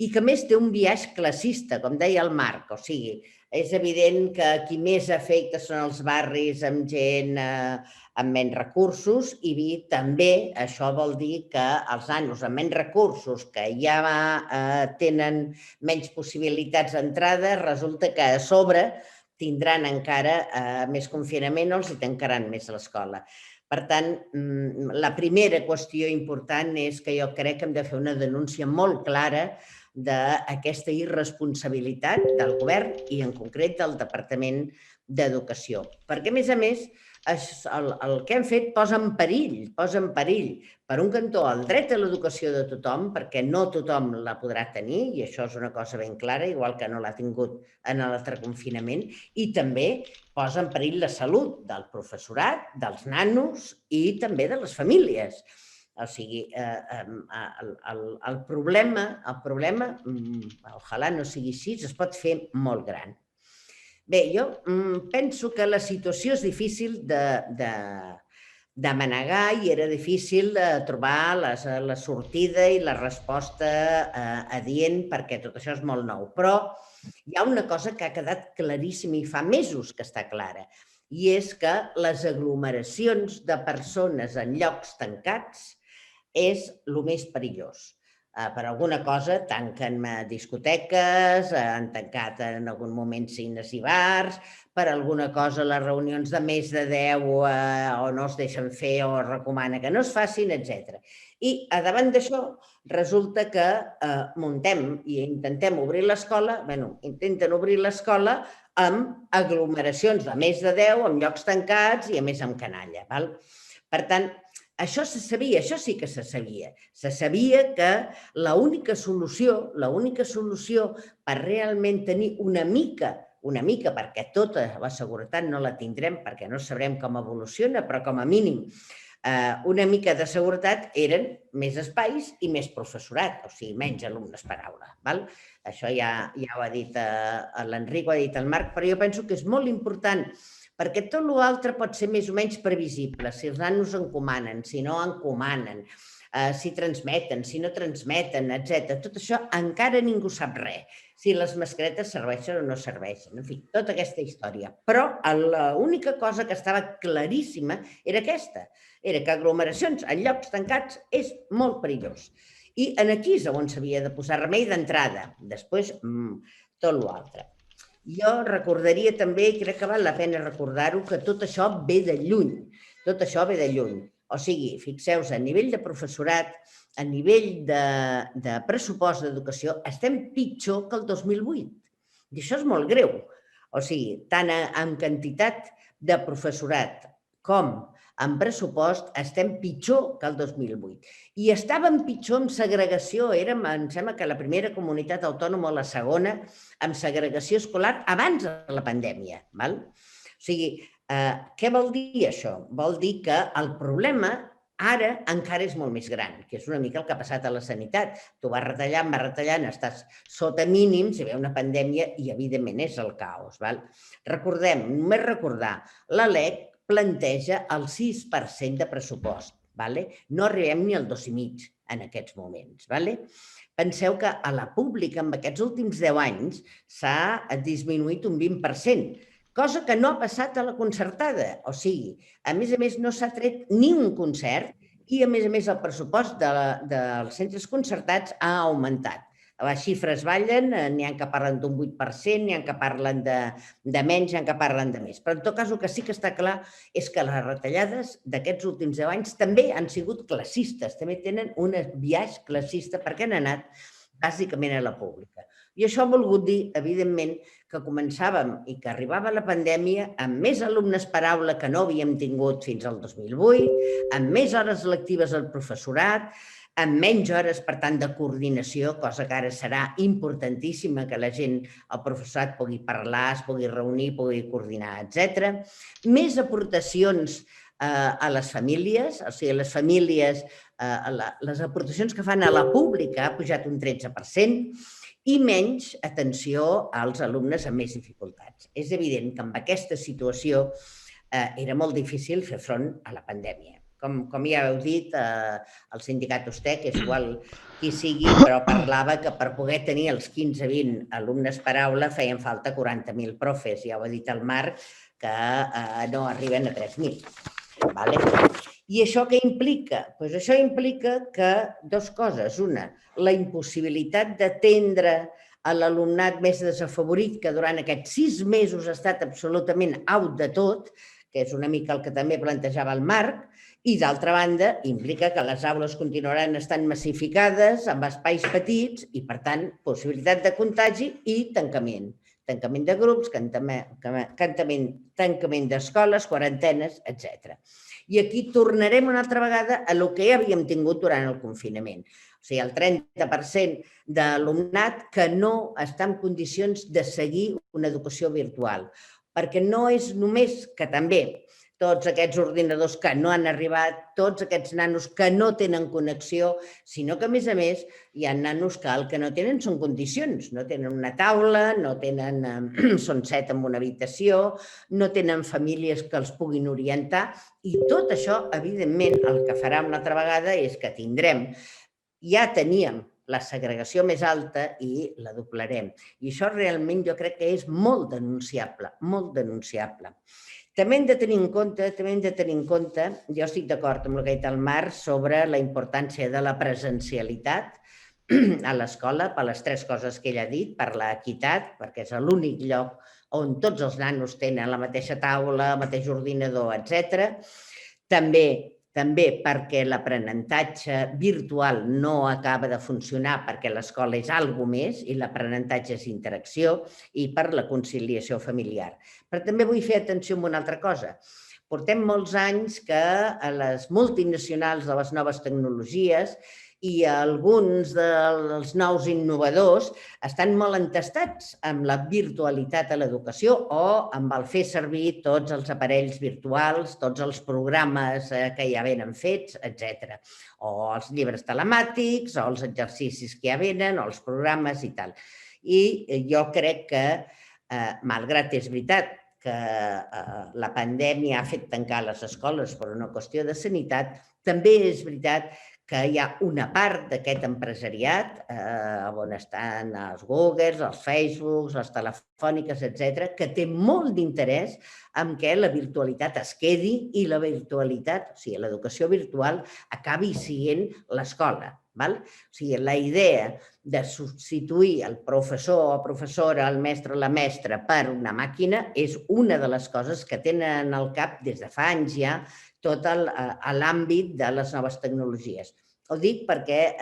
i que a més té un biaix classista, com deia el Marc. O sigui, és evident que qui més afecta són els barris amb gent amb menys recursos i també això vol dir que els nanos amb menys recursos, que ja tenen menys possibilitats d'entrada, resulta que a sobre tindran encara més confinament o els tancaran més a l'escola. Per tant, la primera qüestió important és que jo crec que hem de fer una denúncia molt clara d'aquesta irresponsabilitat del govern i en concret del Departament d'Educació. Perquè, a més, el que hem fet posa en perill, per un cantó, el dret a l'educació de tothom, perquè no tothom la podrà tenir, i això és una cosa ben clara, igual que no l'ha tingut en l'altre confinament, i també posa en perill la salut del professorat, dels nanos i també de les famílies. O sigui, el problema, ojalà no sigui així, es pot fer molt gran. Bé, jo penso que la situació és difícil de manegar i era difícil trobar la sortida i la resposta adient perquè tot això és molt nou. Però hi ha una cosa que ha quedat claríssima i fa mesos que està clara, i és que les aglomeracions de persones en llocs tancats és el més perillós. Per alguna cosa tanquen discoteques, han tancat en algun moment cines i bars, per alguna cosa les reunions de més de 10 o no es deixen fer o es recomana que no es facin, etc. I davant d'això resulta que muntem i intentem obrir l'escola, intenten obrir l'escola amb aglomeracions de més de 10, amb llocs tancats i a més amb canalla. Per tant, això se sabia, això sí que se sabia. Se sabia que l'única solució per realment tenir una mica, perquè tota la seguretat no la tindrem, perquè no sabrem com evoluciona, però com a mínim una mica de seguretat eren més espais i més professorat, o sigui, menys alumnes per aula. Això ja ho ha dit l'Enric, ho ha dit el Marc, però jo penso que és molt important, perquè tot l'altre pot ser més o menys previsible, si els nanos encomanen, si no encomanen, si transmeten, si no transmeten, etc. Tot això encara ningú sap res, si les mascaretes serveixen o no serveixen, en fi, tota aquesta història. Però l'única cosa que estava claríssima era aquesta, era que aglomeracions en llocs tancats és molt perillós. I aquí és on s'havia de posar remei d'entrada, després tot l'altre. Jo recordaria també, i crec que val la pena recordar-ho, que tot això ve de lluny. O sigui, fixeu-vos, a nivell de professorat, a nivell de pressupost d'educació, estem pitjor que el 2008. I això és molt greu. O sigui, tant en quantitat de professorat com en pressupost estem pitjor que el 2008. I estàvem pitjor en segregació, érem, em sembla que la primera comunitat autònoma o la segona, amb segregació escolar abans de la pandèmia. O sigui, què vol dir això? Vol dir que el problema ara encara és molt més gran, que és una mica el que ha passat a la sanitat. Tu vas retallant, estàs sota mínims, hi ve una pandèmia i, evidentment, és el caos. Recordem, només recordar, la LEC planteja el 6% de pressupost. No arribem ni al 2,5% en aquests moments. Penseu que a la pública, en aquests últims 10 anys, s'ha disminuït un 20%, cosa que no ha passat a la concertada. O sigui, a més, no s'ha tret ni un concert i, a més, el pressupost dels centres concertats ha augmentat. Les xifres ballen, n'hi ha que parlen d'un 8%, n'hi ha que parlen de menys, n'hi ha que parlen de més. Però en tot cas, el que sí que està clar és que les retallades d'aquests últims 10 anys també han sigut classistes, també tenen un biaix classista perquè han anat bàsicament a la pública. I això ha volgut dir, evidentment, que començàvem i que arribava la pandèmia amb més alumnes per aula que no havíem tingut fins al 2008, amb més hores lectives al professorat, amb menys hores, per tant, de coordinació, cosa que ara serà importantíssima, que la gent, el professorat, pugui parlar, es pugui reunir, pugui coordinar, etc. Més aportacions a les famílies, o sigui, les famílies, les aportacions que fan a la pública ha pujat un 13%, i menys atenció als alumnes amb més dificultats. És evident que amb aquesta situació era molt difícil fer front a la pandèmia. Com ja heu dit, el sindicat USTEC, és igual qui sigui, però parlava que per poder tenir els 15-20 alumnes per aula feien falta 40.000 profes. Ja ho ha dit el Marc, que no arriben a 3.000. I això què implica? Doncs això implica que dues coses. Una, la impossibilitat d'atendre a l'alumnat més desafavorit, que durant aquests 6 mesos ha estat absolutament out de tot, que és una mica el que també plantejava el Marc, i d'altra banda implica que les aules continuaran estant massificades amb espais petits i, per tant, possibilitat de contagi i tancament. tancament de grups, tancament d'escoles, quarantenes, etc. I aquí tornarem una altra vegada a el que ja havíem tingut durant el confinament. O sigui, el 30% d'alumnat que no està en condicions de seguir una educació virtual. Perquè no és només que també tots aquests ordinadors que no han arribat, tots aquests nanos que no tenen connexió, sinó que, a més, hi ha nanos que el que no tenen són condicions. No tenen una taula, són 7 en una habitació, no tenen famílies que els puguin orientar i tot això, evidentment, el que farà una altra vegada és que ja teníem la segregació més alta i la doblarem. I això realment jo crec que és molt denunciable, molt denunciable. També hem de tenir en compte, jo estic d'acord amb el que ha dit el Marc sobre la importància de la presencialitat a l'escola, per les 3 coses que ell ha dit, per l'equitat, perquè és l'únic lloc on tots els nanos tenen la mateixa taula, el mateix ordinador, etc. També perquè l'aprenentatge virtual no acaba de funcionar perquè l'escola és alguna més i l'aprenentatge és interacció i per la conciliació familiar. Però també vull fer atenció a una altra cosa. Portem molts anys que a les multinacionals de les noves tecnologies i alguns dels nous innovadors estan molt entestats amb la virtualitat a l'educació o amb el fer servir tots els aparells virtuals, tots els programes que ja venen fets, etc. O els llibres telemàtics, o els exercicis que ja venen, o els programes i tal. I jo crec que, malgrat és veritat que la pandèmia ha fet tancar les escoles per una qüestió de sanitat, també és veritat que hi ha una part d'aquest empresariat, on estan els Googles, els Facebooks, les telefòniques, etc., que té molt d'interès en què la virtualitat es quedi i la virtualitat, o sigui, l'educació virtual, acabi sent l'escola. O sigui, la idea de substituir el professor o professora, el mestre o la mestra per una màquina és una de les coses que tenen al cap des de fa anys ja tot l'àmbit de les noves tecnologies. Ho dic perquè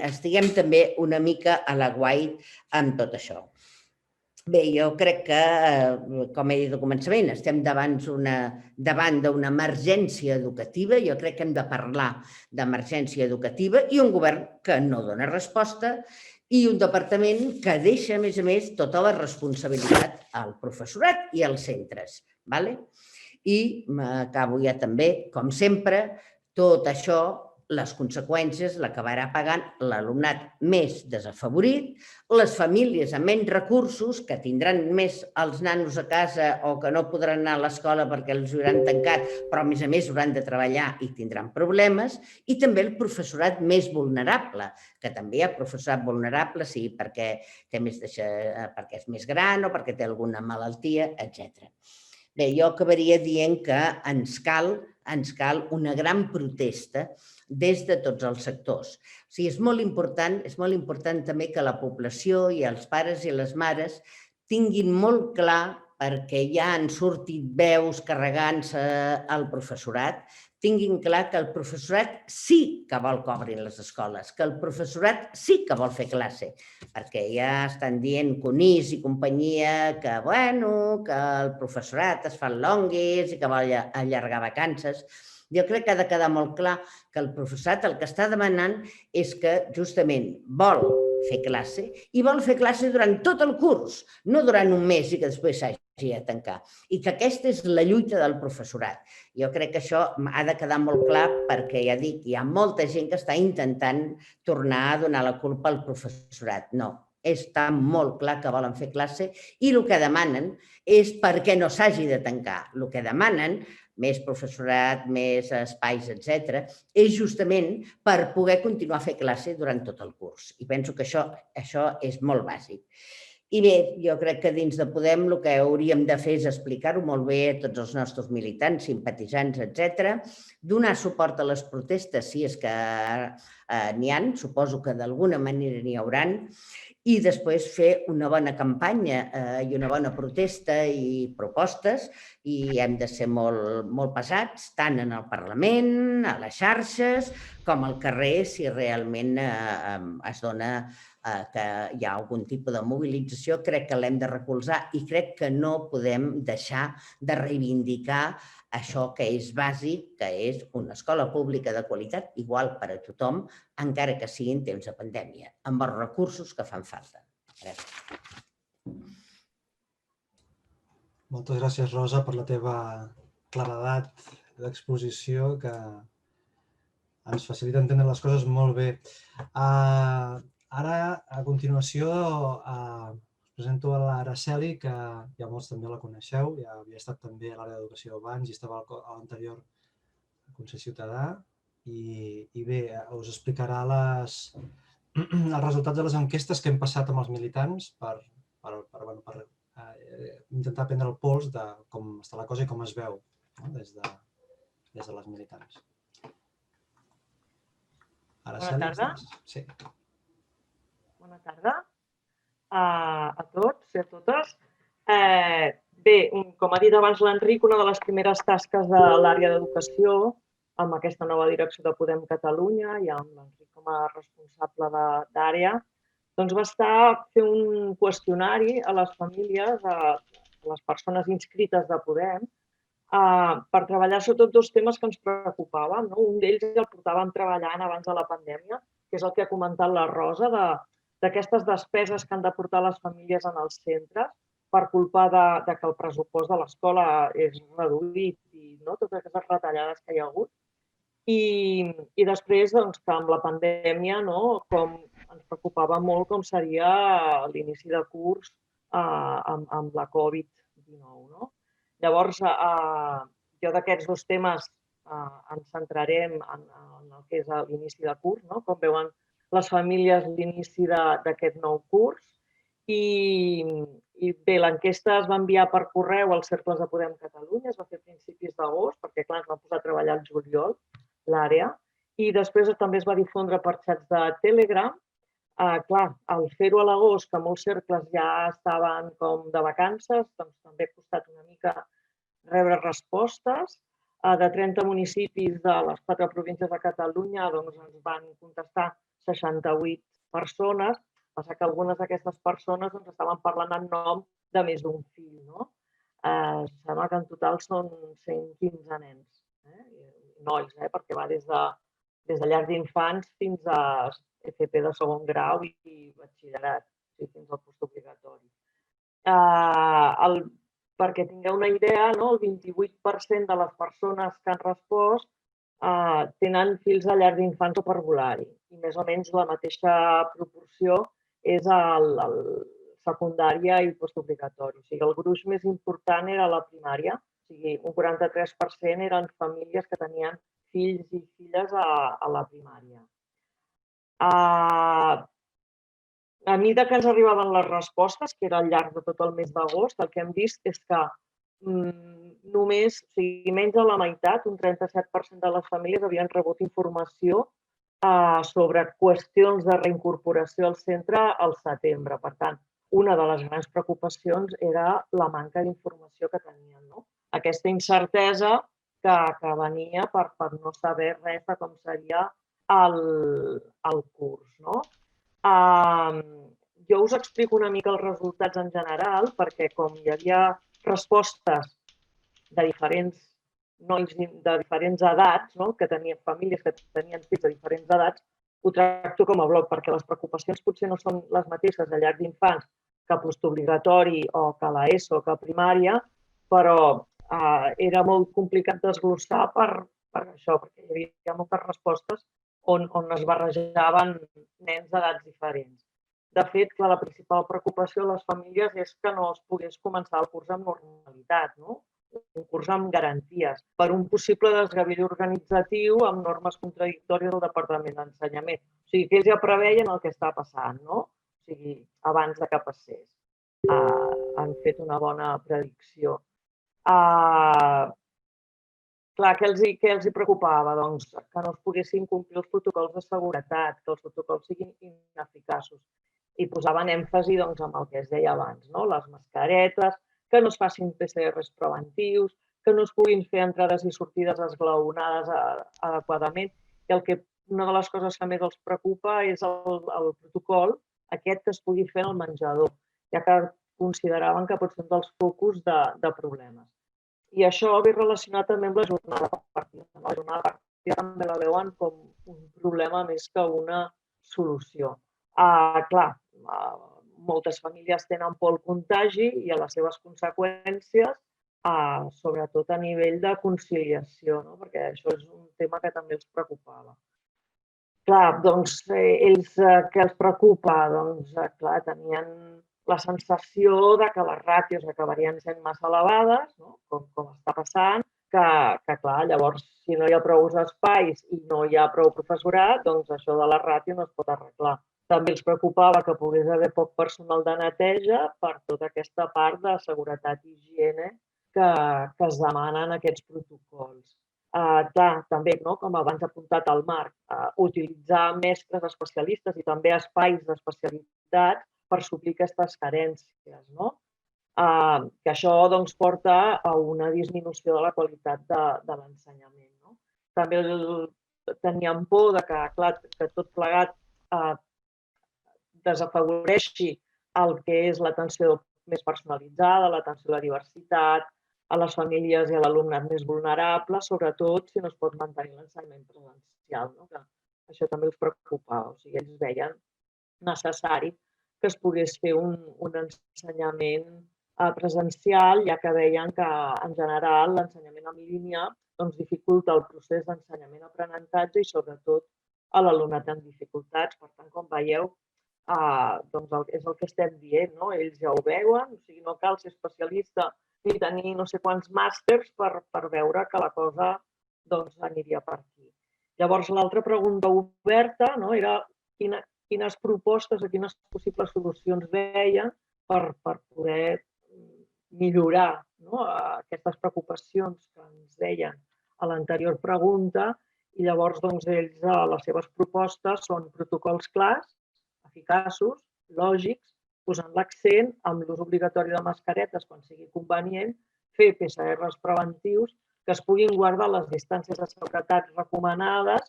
estiguem també una mica a l'aguait amb tot això. Bé, jo crec que, com he dit al començament, estem davant d'una emergència educativa. Jo crec que hem de parlar d'emergència educativa i un govern que no dona resposta i un departament que deixa, a més, tota la responsabilitat al professorat i als centres. I acabo ja també, com sempre, tot això, les conseqüències l'acabarà pagant l'alumnat més desafavorit, les famílies amb menys recursos, que tindran més els nanos a casa o que no podran anar a l'escola perquè els hauran tancat, però a més hauran de treballar i tindran problemes, i també el professorat més vulnerable, que també hi ha professorat vulnerable, sí, perquè és més gran o perquè té alguna malaltia, etc. Bé, jo acabaria dient que ens cal una gran protesta des de tots els sectors. O sigui, és molt important també que la població i els pares i les mares tinguin molt clar, perquè ja han sortit veus carregant-se al professorat, tinguin clar que el professorat sí que vol que obrin les escoles, que el professorat sí que vol fer classe, perquè ja estan dient Conís i companyia que el professorat es fa longuis i que vol allargar vacances. Jo crec que ha de quedar molt clar que el professorat el que està demanant és que justament vol fer classe i vol fer classe durant tot el curs, no durant un mes i que després s'hagi de tancar. I que aquesta és la lluita del professorat. Jo crec que això ha de quedar molt clar perquè, ja dic, hi ha molta gent que està intentant tornar a donar la culpa al professorat. No, està molt clar que volen fer classe i el que demanen és perquè no s'hagi de tancar. El que demanen, més professorat, més espais, etc., és justament per poder continuar a fer classe durant tot el curs. I penso que això és molt bàsic. I bé, jo crec que dins de Podem el que hauríem de fer és explicar-ho molt bé a tots els nostres militants, simpatitzants, etc., donar suport a les protestes, si és que n'hi ha, suposo que d'alguna manera n'hi hauran, i després fer una bona campanya i una bona protesta i propostes, i hem de ser molt pesats, tant en el Parlament, a les xarxes, com al carrer, si realment es dona que hi ha algun tipus de mobilització, crec que l'hem de recolzar i crec que no podem deixar de reivindicar això que és bàsic, que és una escola pública de qualitat igual per a tothom, encara que sigui en temps de pandèmia, amb els recursos que fan falta. Gràcies. Moltes gràcies, Rosa, per la teva claredat d'exposició que ens facilita entendre les coses molt bé. Ara, a continuació, us presento a l'Araceli, que ja molts també la coneixeu, ja havia estat també a l'àrea d'educació abans i estava a l'anterior Consell Ciutadà. I bé, us explicarà els resultats de les enquestes que hem passat amb els militants per intentar prendre el pols de com està la cosa i com es veu des de les militants. Bona tarda. Sí. Bona tarda a tots i a totes. Bé, com ha dit abans l'Enric, una de les primeres tasques de l'àrea d'educació amb aquesta nova direcció de Podem Catalunya i amb l'Enric com a responsable d'àrea, doncs va estar fer un qüestionari a les famílies, a les persones inscrites de Podem, per treballar sobretot dos temes que ens preocupaven. Un d'ells el portàvem treballant abans de la pandèmia, que és el que ha comentat la Rosa, d'aquestes despeses que han de portar les famílies en els centres per culpa que el pressupost de l'escola és reduït i totes aquestes retallades que hi ha hagut. I després, que amb la pandèmia, com ens preocupava molt com seria l'inici de curs amb la Covid-19. Llavors, jo d'aquests dos temes ens centrarem en el que és l'inici de curs, com veuen les famílies l'inici d'aquest nou curs. I bé, l'enquesta es va enviar per correu als cercles de Podem Catalunya, es va fer a principis d'agost, perquè clar, ens va posar a treballar al juliol, l'àrea, i després també es va difondre per xats de Telegram. Clar, al fer-ho a l'agost, que molts cercles ja estaven com de vacances, doncs també ha costat una mica rebre respostes. De 30 municipis de les 4 províncies de Catalunya ens van contestar 68 persones, passa que algunes d'aquestes persones estaven parlant en nom de més d'un fill. Sembla que en total són 115 nens, nois, perquè va des de llars d'infants fins a FP de segon grau i batxillerat, fins al postobligatori. Perquè tingueu una idea, el 28% de les persones que han respost tenen fills a llar d'infants o parvulari i més o menys la mateixa proporció és al secundària i postobligatori. O sigui, el gruix més important era la primària, o sigui, un 43% eren famílies que tenien fills i filles a la primària. A mesura que ens arribaven les respostes, que era al llarg de tot el mes d'agost, el que hem vist és que només, o sigui, menys de la meitat, un 37% de les famílies havien rebut informació sobre qüestions de reincorporació al centre al setembre. Per tant, una de les grans preocupacions era la manca d'informació que tenien. Aquesta incertesa que venia per no saber res de com seria el curs. Jo us explico una mica els resultats en general, perquè com hi havia respostes de diferents nois de diferents edats, que tenien famílies que tenien fills de diferents edats, ho tracto com a bloc, perquè les preocupacions potser no són les mateixes a llar d'infants que postobligatori o que a l'ESO o que a primària, però era molt complicat desglossar per això, perquè hi havia moltes respostes on es barrejaven nens d'edats diferents. De fet, la principal preocupació de les famílies és que no es pogués començar el curs amb normalitat, un curs amb garanties, per un possible desgavell organitzatiu amb normes contradictòries del Departament d'Ensenyament. O sigui, que ells ja preveien el que està passant, o sigui, abans que passés. Han fet una bona predicció. Clar, què els preocupava? Doncs que no es poguessin complir els protocols de seguretat, que els protocols siguin ineficaços. I posaven èmfasi en el que es deia abans, les mascaretes, que no es facin PCRs preventius, que no es puguin fer entrades i sortides esglaonades adequadament. I una de les coses que més els preocupa és el protocol aquest que es pugui fer en el menjador, ja que consideraven que pot ser un dels focus de problemes. I això ve relacionat també amb la jornada partida. La jornada partida també la veuen com un problema més que una solució. Clar, moltes famílies tenen por al contagi i a les seves conseqüències, sobretot a nivell de conciliació, no? Perquè això és un tema que també els preocupava. Clar, doncs, ells què els preocupa? Doncs, clar, tenien la sensació de que les ràtios acabarien sent massa elevades, no? Com està passant, que clar, llavors, si no hi ha prou espais i no hi ha prou professorat, doncs això de la ràtio no es pot arreglar. També els preocupava que pogués haver poc personal de neteja per tota aquesta part de seguretat i higiene que es demanen aquests protocols. Clar, també, no, com abans ha apuntat el Marc, utilitzar mestres especialistes i també espais d'especialitat per suplir aquestes carències, no? Que això doncs, porta a una disminució de la qualitat de l'ensenyament. No? També teníem por de que, clar, que tot plegat desafavoreixi el que és l'atenció més personalitzada, l'atenció a la diversitat, a les famílies i a l'alumnat més vulnerables, sobretot si no es pot mantenir l'ensenyament presencial, no? Que això també els preocupava. O sigui, ells veien necessari que es pogués fer un ensenyament presencial, ja que veien que, en general, l'ensenyament en línia doncs, dificulta el procés d'ensenyament-aprenentatge i, sobretot, a l'alumnat amb dificultats. Per tant, com veieu, doncs és el que estem dient, no? Ells ja ho veuen, o sigui, no cal ser especialista ni tenir no sé quants màsters per veure que la cosa doncs, aniria per aquí. Llavors, l'altra pregunta oberta, no, era quines propostes o quines possibles solucions veien per poder millorar, no, aquestes preocupacions que ens deien a l'anterior pregunta, i llavors doncs, ells, les seves propostes són protocols clars, eficaços, lògics, posant l'accent amb l'ús obligatori de mascaretes quan sigui convenient, fer PCRs preventius, que es puguin guardar les distàncies de seguretat recomanades,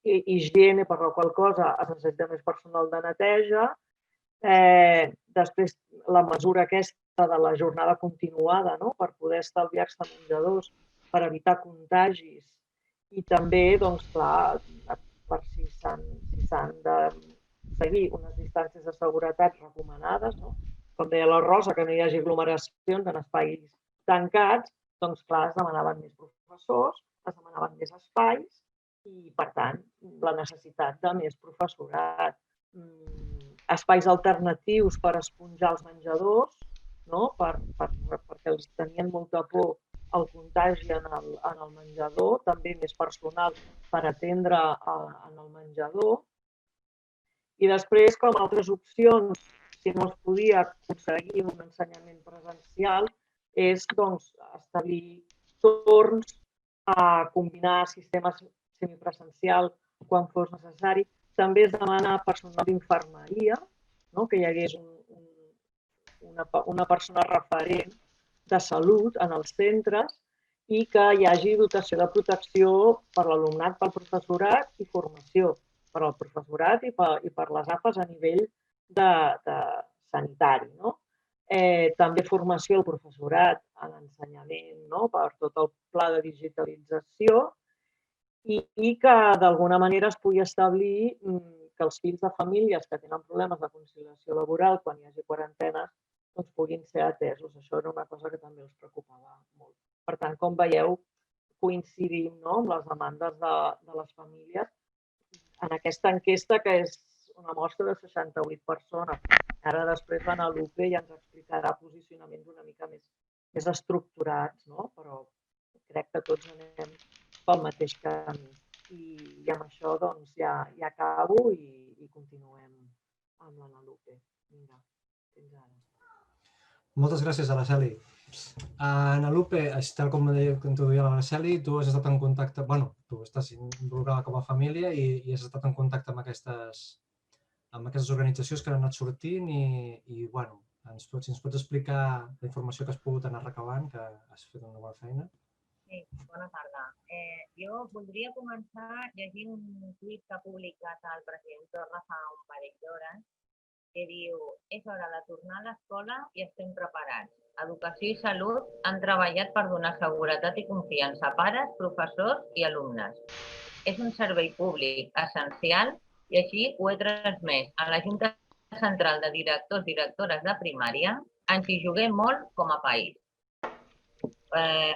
higiene, per la qual cosa es necessita més personal de neteja, després la mesura aquesta de la jornada continuada, no? Per poder estalviar-se menjadors, per evitar contagis i també, doncs, clar, per si s'han de seguir unes distàncies de seguretat recomanades, no? Com deia la Rosa, que no hi hagi aglomeracions en espais tancats, doncs clar, es demanaven més professors, es demanaven més espais i, per tant, la necessitat de més professorat. Espais alternatius per esponjar els menjadors, no? Perquè els tenien molta por al contagi en el menjador, també més personal per atendre en el menjador. I després, com altres opcions, si no es podia aconseguir un ensenyament presencial, és doncs, establir torns, combinar sistemes semipresencial quan fos necessari. També es demana personal d'infermeria, no? Que hi hagués una persona referent de salut en els centres i que hi hagi dotació de protecció per l'alumnat, pel professorat i formació per al professorat i per les APAs a nivell de sanitari. No? També formació al professorat en ensenyament, no? Per tot el pla de digitalització i que d'alguna manera es pugui establir que els fills de famílies que tenen problemes de conciliació laboral quan hi hagi quarantenes doncs puguin ser atesos. Això era una cosa que també els preocupava molt. Per tant, com veieu, coincidim, no, amb les demandes de les famílies en aquesta enquesta, que és una mostra de 68 persones. Ara després va anar a l'UPE i ens explicarà posicionaments una mica més estructurats, no? Però crec que tots anem pel mateix camí. I amb això doncs, ja acabo i continuem amb l'Anna Lupe. Vinga, fins ara. Moltes gràcies, Araceli. Anna Lupe, tal com introduïa l'Araceli, tu has estat en contacte, tu estàs involucrada com a família i has estat en contacte amb aquestes organitzacions que han anat sortint i si ens pots explicar la informació que has pogut anar recabant, que has fet una bona feina. Sí, bona tarda. Jo voldria començar llegint un tuit que ha publicat el president Torra fa un parell d'hores, que diu és hora de tornar a l'escola i estem preparats. Educació i Salut han treballat per donar seguretat i confiança a pares, professors i alumnes. És un servei públic essencial i així ho he transmès a la Junta Central de Directors i Directores de Primària. Ens hi juguem molt com a país.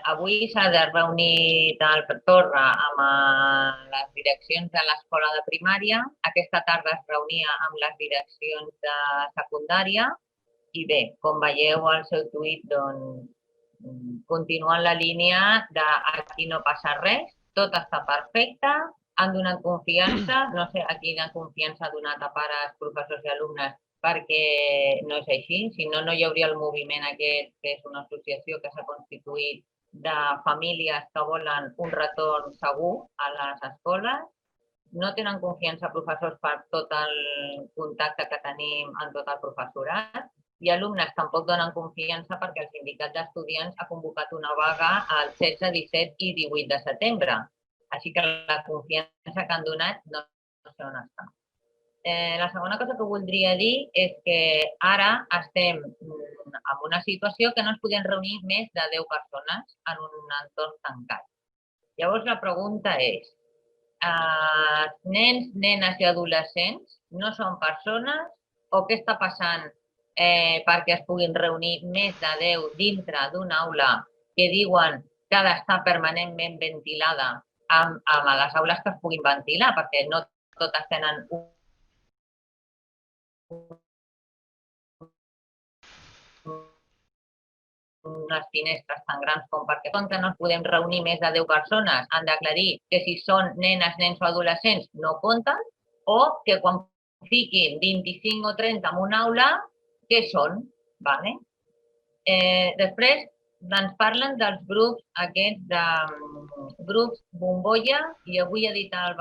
Avui s'ha de reunir el Torra amb les direccions de l'escola de primària. Aquesta tarda es reunia amb les direccions de secundària i bé, com veieu al seu tuit, doncs, continuen la línia de aquí no passa res, tot està perfecte, han donat confiança, no sé a quina confiança ha donat a pares, professors i alumnes, perquè no és així, si no, no hi hauria el moviment aquest, que és una associació que s'ha constituït de famílies que volen un retorn segur a les escoles. No tenen confiança professors per tot el contacte que tenim amb tot el professorat i alumnes tampoc donen confiança perquè el sindicat d'estudiants ha convocat una vaga el 16, 17 i 18 de setembre. Així que la confiança que han donat no sé on està. La segona cosa que voldria dir és que ara estem en una situació que no ens podem reunir més de 10 persones en un entorn tancat. Llavors la pregunta és, nens, nenes i adolescents no són persones o què està passant perquè es puguin reunir més de 10 dintre d'una aula que diuen que ha d'estar permanentment ventilada amb les aules que es puguin ventilar, perquè no totes tenen unes finestres tan grans com perquè que no ens podem reunir més de 10 persones, han d'aclarir que si són nenes, nens o adolescents no compten, o que quan fiquin 25 o 30 en una aula, què són? Vale? Després ens parlen dels grups aquests de grups bombolla i avui ha dit el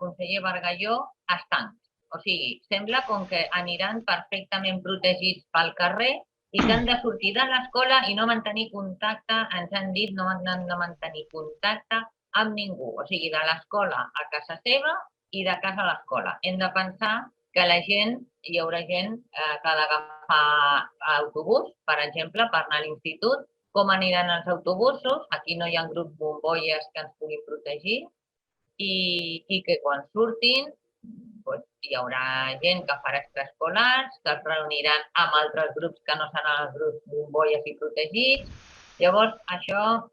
conseller Bargalló estancs. O sigui, sembla com que aniran perfectament protegits pel carrer i que han de sortir de l'escola i no mantenir contacte, ens han dit no han de mantenir contacte amb ningú. O sigui, de l'escola a casa seva i de casa a l'escola. Hem de pensar que hi haurà gent que ha d'agafar autobús, per exemple, per anar a l'institut. Com aniran els autobusos? Aquí no hi ha grups bombolles que ens puguin protegir i que quan surtin hi haurà gent que farà extraescolars, que es reuniran amb altres grups que no seran els grups bombolles i protegits. Llavors, això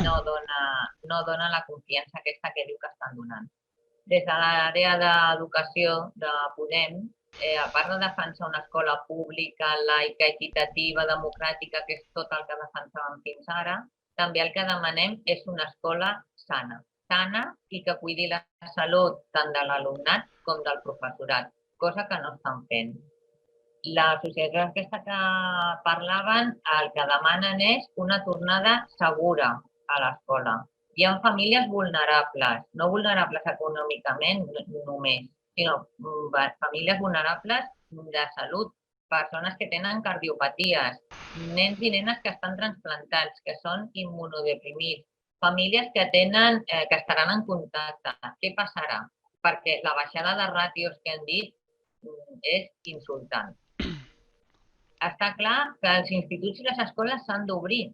no dona la confiança aquesta que diu que estan donant. Des de l'àrea d'educació de Podem, a part de defensar una escola pública, laica, equitativa, democràtica, que és tot el que defensàvem fins ara, també el que demanem és una escola sana i que cuidi la salut tant de l'alumnat com del professorat, cosa que no estan fent. L'associació aquesta que parlaven, el que demanen és una tornada segura a l'escola. Hi ha famílies vulnerables, no vulnerables econòmicament només, sinó famílies vulnerables de salut, persones que tenen cardiopaties, nens i nenes que estan trasplantats, que són immunodeprimits, famílies que estaran en contacte. Què passarà? Perquè la baixada de ràtios que han dit és insultant. Està clar que els instituts i les escoles s'han d'obrir,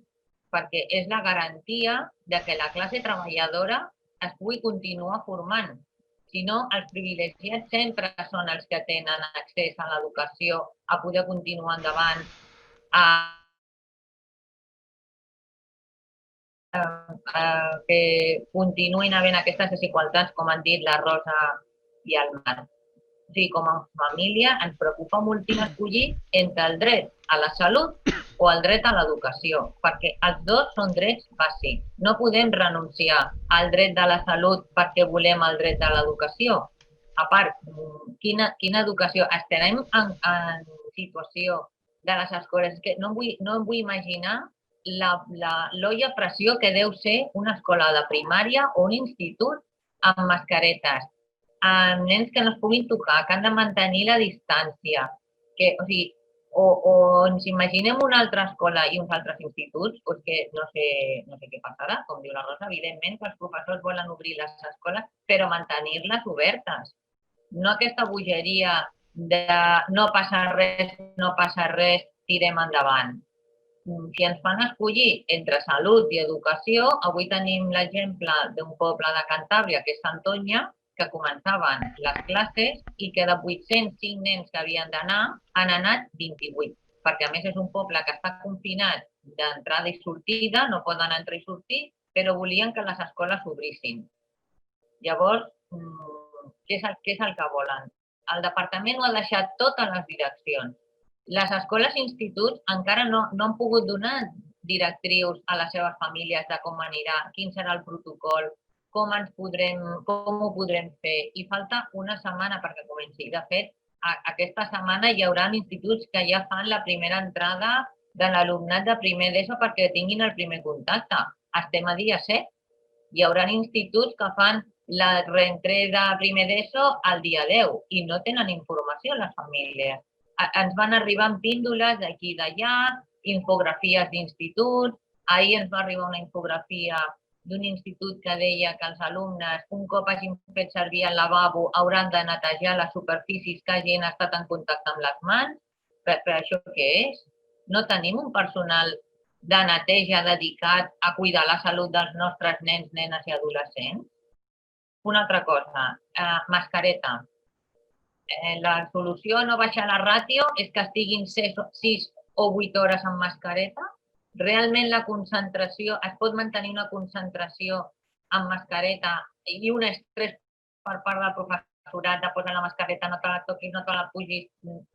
perquè és la garantia de que la classe treballadora es pugui continuar formant. Si no, els privilegiats sempre són els que tenen accés a l'educació, a poder continuar endavant, que continuïn havent aquestes desigualtats, com han dit la Rosa i el Marc. O sigui, com a família ens preocupa moltíssim escollir entre el dret a la salut o el dret a l'educació, perquè els dos són drets bàsics. No podem renunciar al dret de la salut perquè volem el dret a l'educació. A part, quina educació? Estarem en situació de les escoles que no em vull imaginar l'olla a pressió que deu ser una escola de primària o un institut amb mascaretes, amb nens que no es puguin tocar, que han de mantenir la distància. O ens imaginem una altra escola i uns altres instituts, doncs que no sé què passarà, com diu la Rosa, evidentment que els professors volen obrir les escoles però mantenir-les obertes. No aquesta bogeria de no passa res, tirem endavant. Si ens fan escollir entre salut i educació, avui tenim l'exemple d'un poble de Cantàbria, que és Santonya, que començaven les classes i que de 805 nens que havien d'anar han anat 28, perquè a més és un poble que està confinat d'entrada i sortida, no poden entrar i sortir, però volien que les escoles s'obrissin. Llavors, què és el que volen? El departament ho ha deixat totes les direccions. Les escoles i instituts encara no han pogut donar directrius a les seves famílies de com anirà, quin serà el protocol, com ho podrem fer. I falta una setmana perquè comenci. De fet, aquesta setmana hi haurà instituts que ja fan la primera entrada de l'alumnat de primer d'ESO perquè tinguin el primer contacte. Estem a dia 7. Hi haurà instituts que fan la reentrada de primer d'ESO al dia 10 i no tenen informació les famílies. Ens van arribar amb píndoles d'aquí i d'allà, infografies d'instituts. Ahir ens va arribar una infografia d'un institut que deia que els alumnes, un cop hagin fet servir el lavabo, hauran de netejar les superfícies que hagin estat en contacte amb les mans. Per això què és? No tenim un personal de neteja dedicat a cuidar la salut dels nostres nens, nenes i adolescents? Una altra cosa, mascareta. La solució a no baixar la ràtio és que estiguin 6 o 8 hores amb mascareta. Realment la concentració, es pot mantenir una concentració amb mascareta i un estrès per part del professorat de posar la mascareta, no te la toquis, no te la pugis,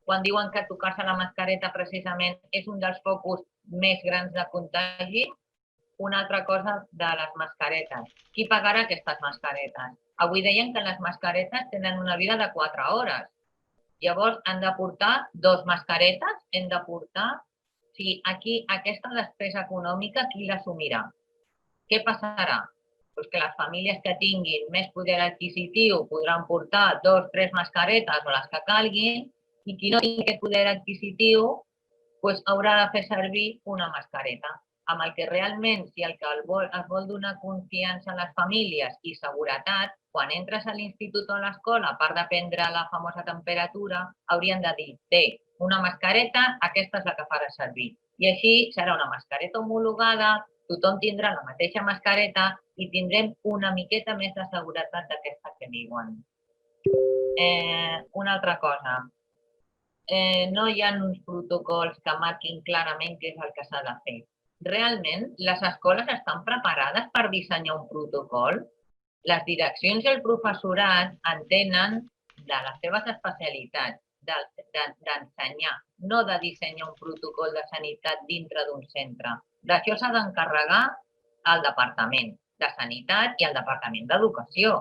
quan diuen que tocar-se la mascareta precisament és un dels focus més grans de contagi. Una altra cosa de les mascaretes. Qui pagarà aquestes mascaretes? Avui deien que les mascaretes tenen una vida de 4 hores. Llavors, han de portar 2 mascaretes, hem de portar... Si aquí aquesta despesa econòmica, qui l'assumirà? Què passarà? Pues que les famílies que tinguin més poder adquisitiu podran portar 2 o 3 mascaretes o les que calguin i qui no tingui aquest poder adquisitiu pues haurà de fer servir una mascareta. Amb el que realment, si el que es vol donar confiança a les famílies i seguretat, quan entres a l'institut o a l'escola, a part de prendre la famosa temperatura, haurien de dir, té una mascareta, aquesta és la que farà servir. I així serà una mascareta homologada, tothom tindrà la mateixa mascareta i tindrem una miqueta més de seguretat d'aquesta que diuen. Una altra cosa. No hi ha uns protocols que marquin clarament què és el que s'ha de fer. Realment, les escoles estan preparades per dissenyar un protocol? Les direccions i el professorat entenen de les seves especialitats d'ensenyar, no de dissenyar un protocol de sanitat dintre d'un centre. D'això s'ha d'encarregar el Departament de Sanitat i el Departament d'Educació.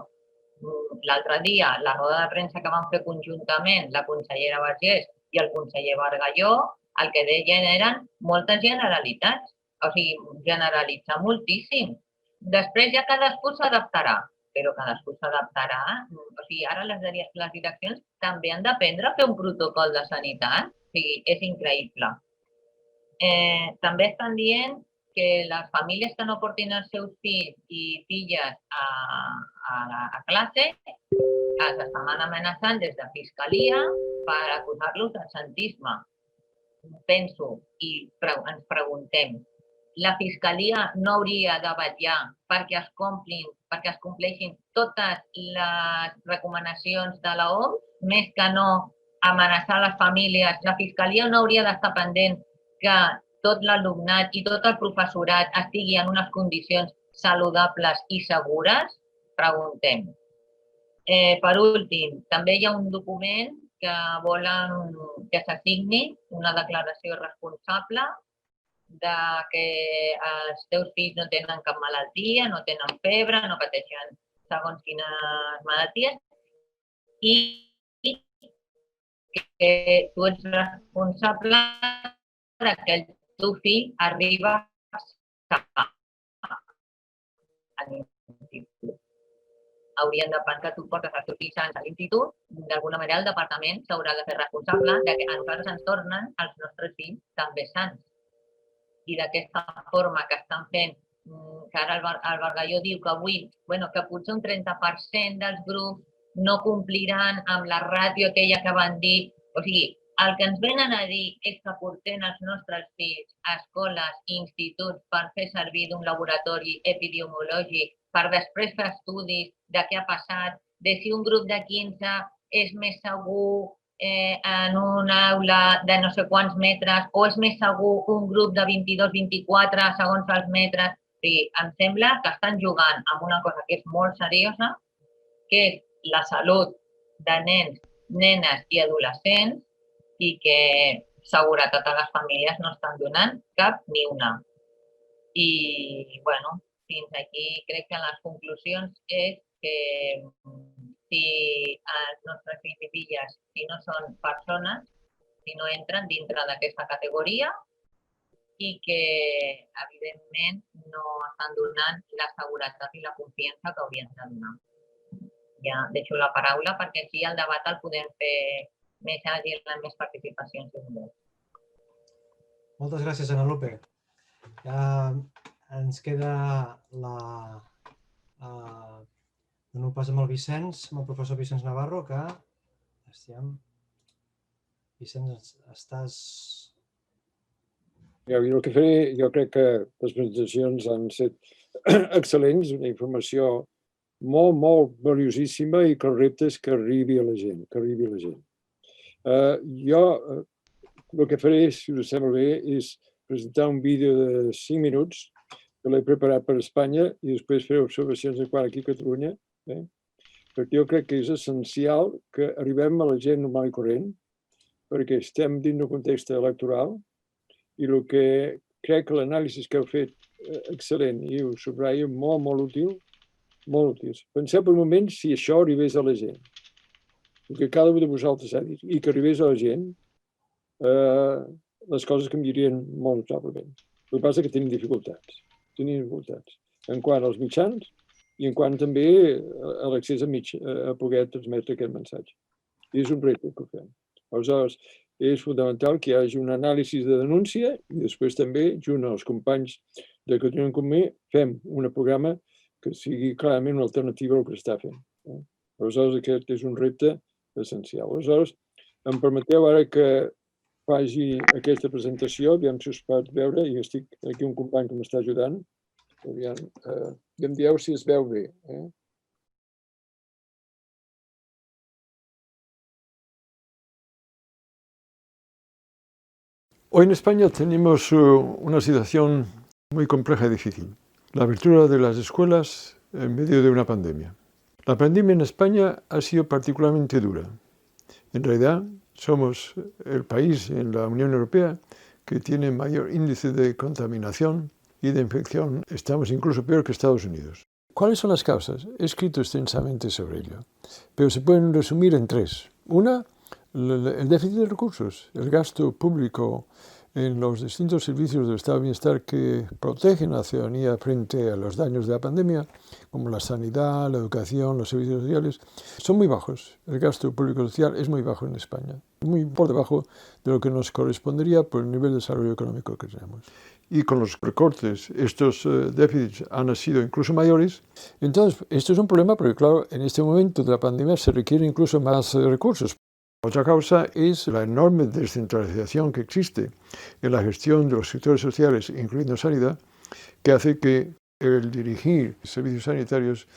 L'altre dia, la roda de premsa que vam fer conjuntament la consellera Vergés i el conseller Bargalló, el que deien eren moltes generalitats, o sigui, generalitzar moltíssim. Després ja cadascú s'adaptarà, però cadascú s'adaptarà. O sigui, ara les direccions també han d'aprendre a fer un protocol de sanitat. O sigui, és increïble. També estan dient que les famílies que no portin els seus fills i filles a classe els estan amenaçant des de Fiscalia per acusar-los d'absentisme. Penso i ens preguntem, la Fiscalia no hauria de vetllar perquè es compleixin totes les recomanacions de l'OMS, més que no amenaçar les famílies. La Fiscalia no hauria d'estar pendent que tot l'alumnat i tot el professorat estigui en unes condicions saludables i segures? Preguntem. Per últim, també hi ha un document que volen que s'assigni una declaració responsable de que els teus fills no tenen cap malaltia, no tenen febre, no pateixen segons quines malalties i que tu ets responsable que el teu fill arriba a l'institut. Haurien de pensar que tu portes els teus fills a l'institut, d'alguna manera el departament s'haurà de fer responsable de que a nosaltres ens tornen els nostres fills també sants. I d'aquesta forma que estan fent, que ara el Bargalló diu que avui, que potser un 30% dels grups no compliran amb la ràtio aquella que van dir. O sigui, el que ens venen a dir és que portem els nostres fills a escoles i instituts per fer servir d'un laboratori epidemiològic, per després fer estudis de què ha passat, de si un grup de 15 és més segur en una aula de no sé quants metres o és més segur un grup de 22-24 segons els metres. O sigui, em sembla que estan jugant amb una cosa que és molt seriosa, que és la salut de nens, nenes i adolescents i que seguretat a les famílies no estan donant cap ni una. I, bueno, fins aquí crec que les conclusions és que si els nostres fills i filles, si no són persones, si no entren dintre d'aquesta categoria i que, evidentment, no estan donant la seguretat i la confiança que haurien de donar. Ja deixo la paraula perquè així el debat el podem fer més àgil, amb més participacions. Moltes gràcies, Ana Lupe. Ja ens queda dono pas amb el Vicenç, amb el professor Vicenç Navarro, que... Vicenç, estàs... Jo crec que les presentacions han estat excel·lents, una informació molt, molt valiosíssima i que el repte és que arribi a la gent, Jo el que faré, si us sembla bé, és presentar un vídeo de 5 minuts que l'he preparat per Espanya i després faré observacions de quan aquí a Catalunya, perquè jo crec que és essencial que arribem a la gent normal i corrent, perquè estem dins d'un context electoral i el que crec que l'anàlisi que heu fet excel·lent i ho subratllo molt, molt útil, molt útils. Penseu per un moment si això arribés a la gent. El que cada un de vosaltres ha dit i que arribés a la gent, les coses canviarien molt notablement. El que passa és que tenim dificultats. En quant als mitjans i en quant també a l'accés a poder transmetre aquest missatge. I és un repte que ho fem. Aleshores, és fundamental que hi hagi una anàlisi de denúncia i després també, junt als companys de Catalunya en Comú, fem un programa que sigui clarament una alternativa al que està fent. Aleshores, aquest és un repte essencial. Aleshores, em permeteu ara que faci aquesta presentació, aviam si us pot veure, i estic aquí un company que m'està ajudant, aviam, i em dieu si es veu bé. Hoy en España tenemos una situación muy compleja y difícil. La apertura de las escuelas en medio de una pandemia. La pandemia en España ha sido particularmente dura. En realidad, somos el país en la Unión Europea que tiene mayor índice de contaminación y de infección. Estamos incluso peor que Estados Unidos. ¿Cuáles son las causas? He escrito extensamente sobre ello, pero se pueden resumir en 3. Una, el déficit de recursos, el gasto público en los distintos servicios del estado de bienestar que protegen a la ciudadanía frente a los daños de la pandemia, como la sanidad, la educación, los servicios sociales, son muy bajos. El gasto público social es muy bajo en España, muy por debajo de lo que nos correspondería por el nivel de desarrollo económico que tenemos. Y con los recortes, estos déficits han sido incluso mayores. Entonces, esto es un problema porque, claro, en este momento de la pandemia se requieren incluso más recursos. Otra causa es la enorme descentralización que existe en la gestión de los sectores sociales, incluyendo sanidad, que hace que el dirigir servicios sanitarios,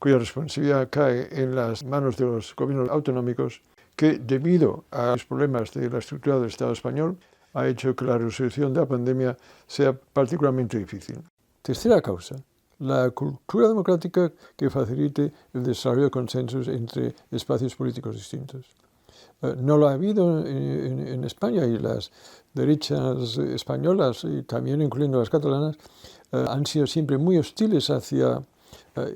cuya responsabilidad cae en las manos de los gobiernos autonómicos, que debido a los problemas de la estructura del Estado español, ha hecho que la resolución de la pandemia sea particularmente difícil. Tercera causa, la cultura democrática que facilite el desarrollo de consensos entre espacios políticos distintos. No lo ha habido en España y las derechas españolas, y también incluyendo las catalanas, han sido siempre muy hostiles hacia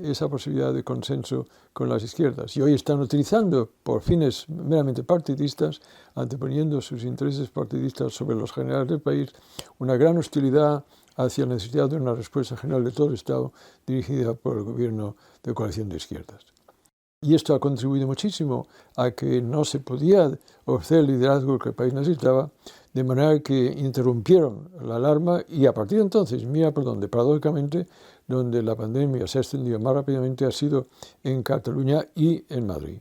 esa posibilidad de consenso con las izquierdas. Y hoy están utilizando, por fines meramente partidistas, anteponiendo sus intereses partidistas sobre los generales del país, una gran hostilidad hacia la necesidad de una respuesta general de todo el Estado dirigida por el gobierno de coalición de izquierdas. Y esto ha contribuido muchísimo a que no se podía ofrecer el liderazgo que el país necesitaba, de manera que interrumpieron la alarma y a partir de entonces, mira por dónde, paradójicamente, donde la pandemia se ha extendido más rápidamente ha sido en Cataluña y en Madrid.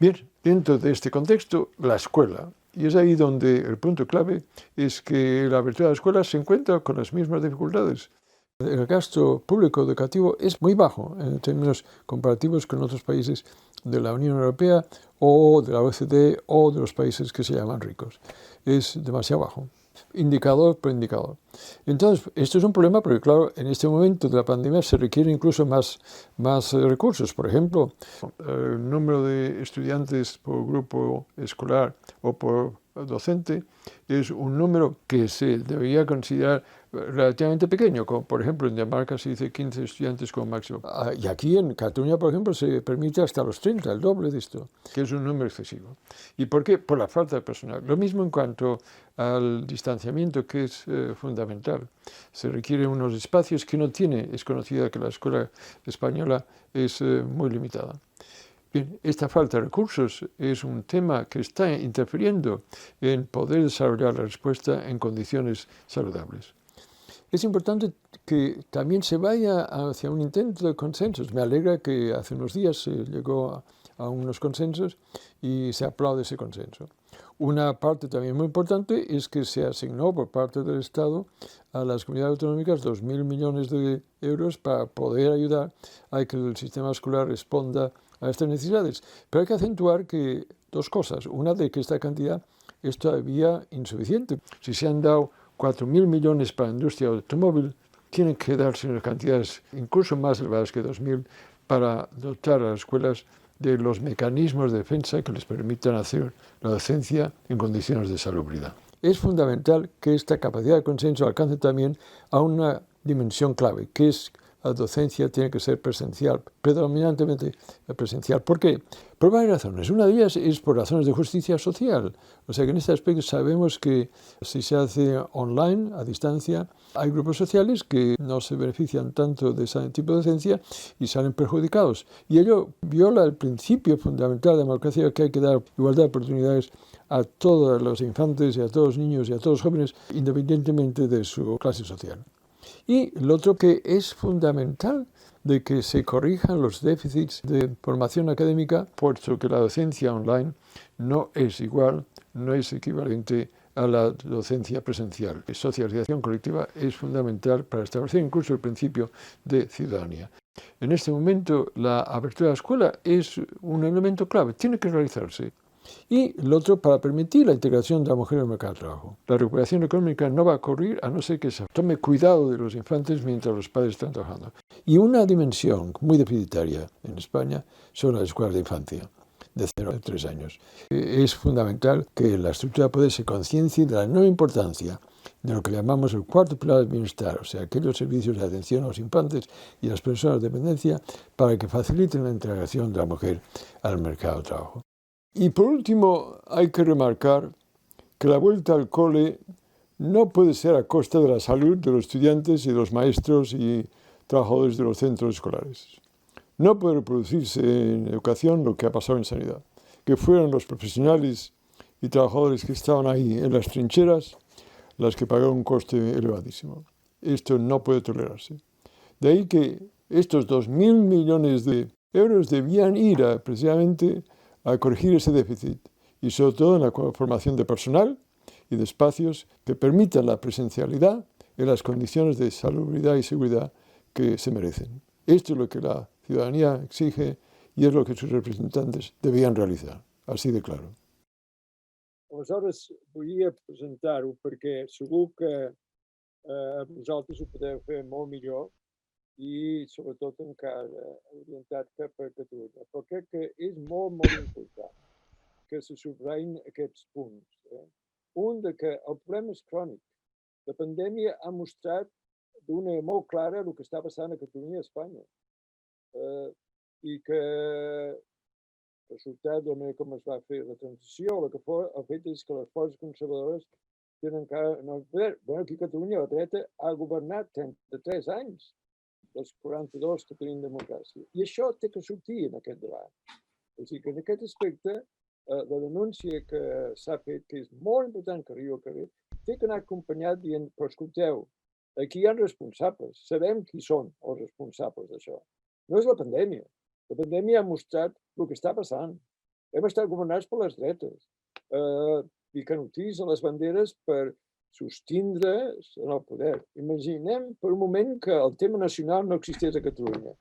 Bien, dentro de este contexto, la escuela. Y es ahí donde el punto clave es que la apertura de las escuelas se encuentra con las mismas dificultades. El gasto público educativo es muy bajo en términos comparativos con otros países de la Unión Europea o de la OECD o de los países que se llaman ricos. Es demasiado bajo, indicador por indicador. Entonces, esto es un problema porque, claro, en este momento de la pandemia se requieren incluso más recursos. Por ejemplo, el número de estudiantes por grupo escolar o por docente es un número que se debería considerar relativamente pequeño, como por ejemplo en Dinamarca se dice 15 estudiantes como máximo. Y aquí en Cataluña, por ejemplo, se permite hasta los 30, el doble de esto, que es un número excesivo. ¿Y por qué? Por la falta de personal. Lo mismo en cuanto al distanciamiento, que es fundamental. Se requieren unos espacios que no tiene, es conocida que la escuela española es muy limitada. Bien, esta falta de recursos es un tema que está interfiriendo en poder desarrollar la respuesta en condiciones saludables. Es importante que también se vaya hacia un intento de consensos. Me alegra que hace unos días se llegó a unos consensos y se aplaude ese consenso. Una parte también muy importante es que se asignó por parte del Estado a las comunidades autonómicas 2.000 millones de euros para poder ayudar a que el sistema escolar responda a estas necesidades. Pero hay que acentuar que dos cosas. Una, de que esta cantidad es todavía insuficiente. Si se han dado 4.000 millones para la industria automóvil, tienen que darse unas cantidades incluso más elevadas que 2.000 para dotar a las escuelas de los mecanismos de defensa que les permitan hacer la docencia en condiciones de salubridad. Es fundamental que esta capacidad de consenso alcance también a una dimensión clave, que es la docencia tiene que ser presencial, predominantemente presencial. ¿Por qué? Por varias razones. Una de ellas es por razones de justicia social. O sea que en este aspecto sabemos que si se hace online, a distancia, hay grupos sociales que no se benefician tanto de ese tipo de docencia y salen perjudicados. Y ello viola el principio fundamental de la democracia, que hay que dar igualdad de oportunidades a todos los infantes y a todos los niños y a todos los jóvenes, independientemente de su clase social. Y lo otro que es fundamental de que se corrijan los déficits de formación académica, puesto que la docencia online no es igual, no es equivalente a la docencia presencial. La socialización colectiva es fundamental para establecer incluso el principio de ciudadanía. En este momento la apertura de la escuela es un elemento clave, tiene que realizarse. Y lo otro, para permitir la integración de la mujer en el mercado de trabajo. La recuperación económica no va a ocurrir a no ser que se tome cuidado de los infantes mientras los padres están trabajando. Y una dimensión muy deficitaria en España son las escuelas de infancia, de 0 a 3 años. Es fundamental que la estructura de poder se conciencie de la enorme importancia de lo que llamamos el cuarto pilar del bienestar, o sea, aquellos servicios de atención a los infantes y a las personas de dependencia para que faciliten la integración de la mujer al mercado de trabajo. Y por último, hay que remarcar que la vuelta al cole no puede ser a costa de la salud de los estudiantes y de los maestros y trabajadores de los centros escolares. No puede reproducirse en educación lo que ha pasado en sanidad, que fueron los profesionales y trabajadores que estaban ahí en las trincheras las que pagaron un coste elevadísimo. Esto no puede tolerarse. De ahí que estos 2.000 millones de euros debían ir precisamente a corregir ese déficit y sobre todo en la formación de personal y de espacios que permitan la presencialidad en las condiciones de salubridad y seguridad que se merecen. Esto es lo que la ciudadanía exige y es lo que sus representantes debían realizar, así de claro. Aleshores, volia presentar-ho perquè segur que vosaltres ho podeu fer molt millor i sobretot encara orientat cap a Catalunya. Però crec que és molt, molt important que se subratllin aquests punts. Un, de que el problema és crònic. La pandèmia ha mostrat d'una manera molt clara el que està passant a Catalunya i a Espanya. I que resultat de la manera com es va fer la transició, el fet és que les forces conservadores tenen encara... Bueno, aquí a Catalunya la dreta ha governat 33 anys dels 42 que tenim democràcia. I això té que sortir en aquest debat. O sigui que en aquest aspecte, la denúncia que s'ha fet, que és molt important que arribi al carrer, té que anar acompanyat dient, però escolteu, aquí hi ha responsables, sabem qui són els responsables d'això. No és la pandèmia. La pandèmia ha mostrat el que està passant. Hem estat governats per les dretes, ficant utilitzen les banderes per sostindre's en el poder. Imaginem per un moment que el tema nacional no existeix a Catalunya.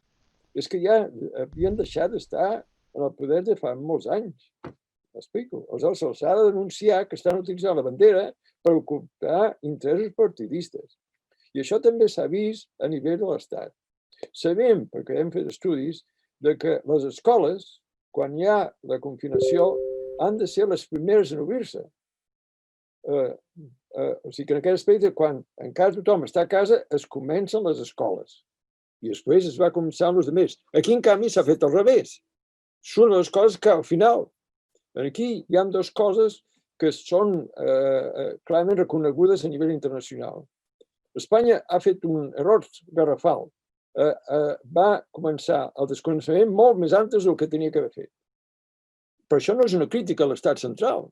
És que ja havien deixat d'estar en el poder de fa molts anys. M'explico. Aleshores, s'ha de denunciar que estan utilitzant la bandera per ocupar interessos partidistes. I això també s'ha vist a nivell de l'Estat. Sabem, perquè hem fet estudis, que les escoles, quan hi ha la confinació, han de ser les primeres en obrir-se. O sigui que en aquest aspecte, quan encara tothom està a casa, es comencen les escoles. I després es va començar amb els altres. Aquí, en canvi, s'ha fet al revés. Són les coses que al final. Aquí hi ha dues coses que són clarament reconegudes a nivell internacional. Espanya ha fet un error garrafal. Va començar el desconeixement molt més antes del que tenia que haver fet. Però això no és una crítica a l'estat central,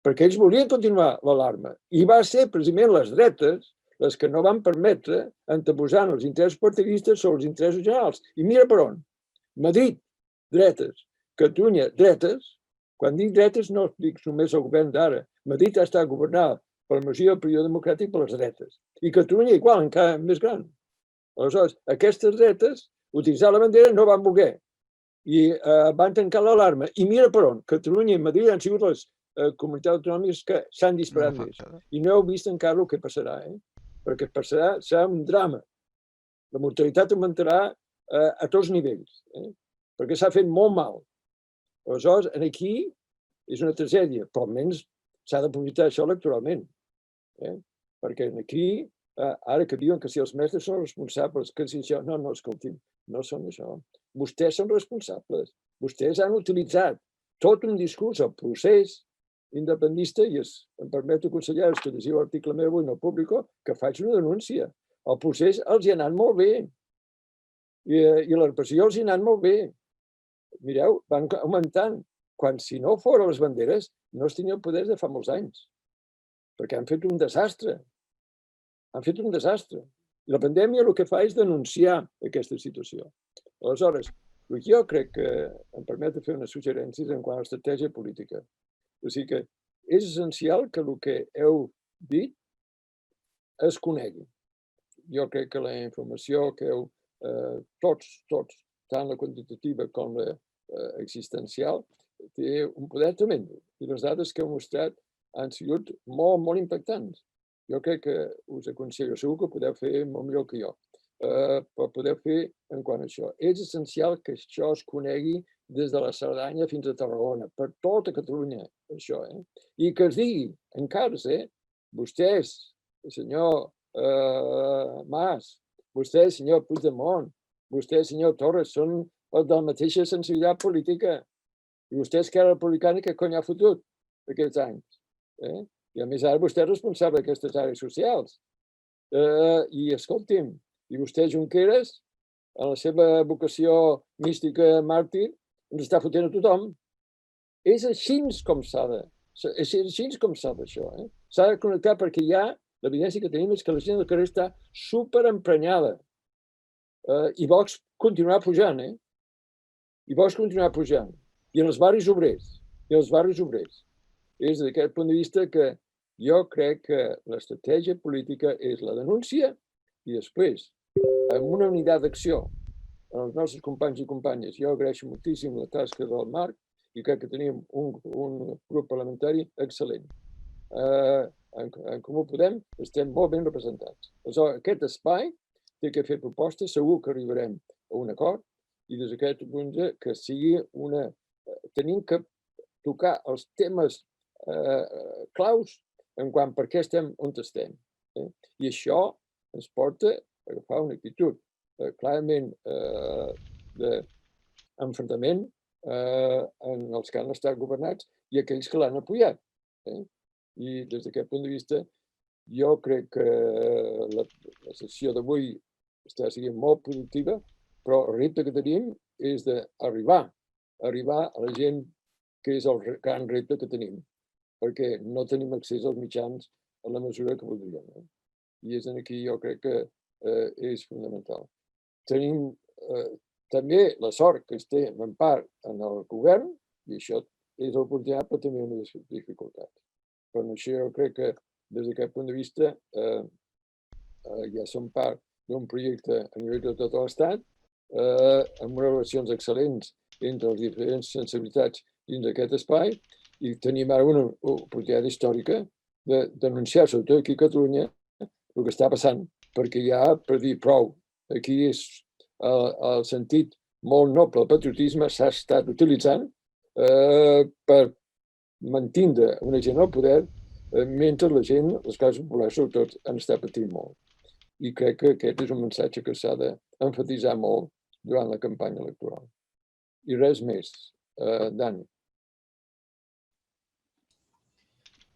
perquè ells volien continuar l'alarma. I va ser precisament les dretes les que no van permetre anteposant els interessos partidistes sobre els interessos generals. I mira per on. Madrid, dretes. Catalunya, dretes. Quan dic dretes no dic només el govern d'ara. Madrid ha estat governat per la majoria del període democràtic per les dretes. I Catalunya igual, encara més gran. Aleshores, aquestes dretes, utilitzar la bandera, no van voler. I van tancar l'alarma. I mira per on. Catalunya i Madrid han sigut les comunitats autonòmiques que s'han disparat més. I no heu vist encara el que passarà, perquè passarà, serà un drama. La mortalitat augmentarà a tots nivells, perquè s'ha fet molt mal. Aleshores, aquí és una tragèdia, però almenys s'ha d'aprofitar això electoralment. Perquè aquí, ara que diuen que si els mestres són responsables, que si això, no, escolti'm, no són això. Vostès són responsables. Vostès han utilitzat tot un discurs, el procés independentista, i em permeto, conseller, que llegiu l'article meu avui en el Público, que faig una denúncia. El procés els hi ha anat molt bé. I la repressió els hi ha anat molt bé. Mireu, van augmentant. Quan, si no fora les banderes, no es tenia el poder de fa molts anys. Perquè han fet un desastre. Han fet un desastre. I la pandèmia el que fa és denunciar aquesta situació. Aleshores, jo crec que em permet fer unes suggerències en quant a l'estratègia política. O sigui que és essencial que el que heu dit es conegui. Jo crec que la informació que heu tots, tant la quantitativa com l'existencial, té un poder tremendo. I les dades que heu mostrat han sigut molt, molt impactants. Jo crec que us aconsello, segur que podeu fer molt millor que jo, però podeu fer en quant a això. És essencial que això es conegui des de la Cerdanya fins a Tarragona, per tota Catalunya, això. I que es digui, encara, vostès, senyor Mas, vostès, senyor Puigdemont, vostès, senyor Torres, són els de la mateixa sensibilitat política. I vostès, Esquerra Republicana, què cony ha fotut aquests anys? I a més ara vostè és responsable d'aquestes àrees socials. I escolti'm, i vostè, Junqueras, en la seva vocació mística màrtir, ens està fotent a tothom. És així com s'ha de... És així com s'ha d'això. S'ha de connectar perquè ja l'evidència que tenim és que la gent del carrer està superemprenyada. I Vox continuarà pujant, I Vox continuarà pujant. I en els barris obrers. És d'aquest punt de vista que jo crec que l'estratègia política és la denúncia i després, amb una unitat d'acció, els nostres companys i companyes. Jo agraeixo moltíssim la tasca del Marc i crec que tenim un grup parlamentari excel·lent. En Comú Podem estem molt ben representats. Aleshores, aquest espai té que fer propostes, segur que arribarem a un acord i des d'aquest punt que sigui una... Tenim que tocar els temes claus en quant per què estem on estem. I això ens porta a agafar una actitud clarament d'enfrontament en els que han estat governats i aquells que l'han apoyat. I des d'aquest punt de vista, jo crec que la sessió d'avui està sent molt productiva, però el repte que tenim és d'arribar a la gent, que és el gran repte que tenim, perquè no tenim accés als mitjans en la mesura que voldríem. I és aquí jo crec que és fonamental. Tenim també la sort que estem en part en el govern, i això és l'oportunitat, però també una dificultat. Per això jo crec que des d'aquest punt de vista ja som part d'un projecte a nivell de tot l'Estat, amb unes relacions excel·lents entre les diferents sensibilitats dins d'aquest espai, i tenim ara una oportunitat històrica de denunciar, sobretot aquí a Catalunya, el que està passant, perquè ja, per dir prou, aquí és el sentit molt noble, el patriotisme s'ha estat utilitzant per mantindre una gent al poder, mentre la gent, les classes populars sobretot, han estat patint molt. I crec que aquest és un missatge que s'ha d'emfatitzar molt durant la campanya electoral. I res més. Dani.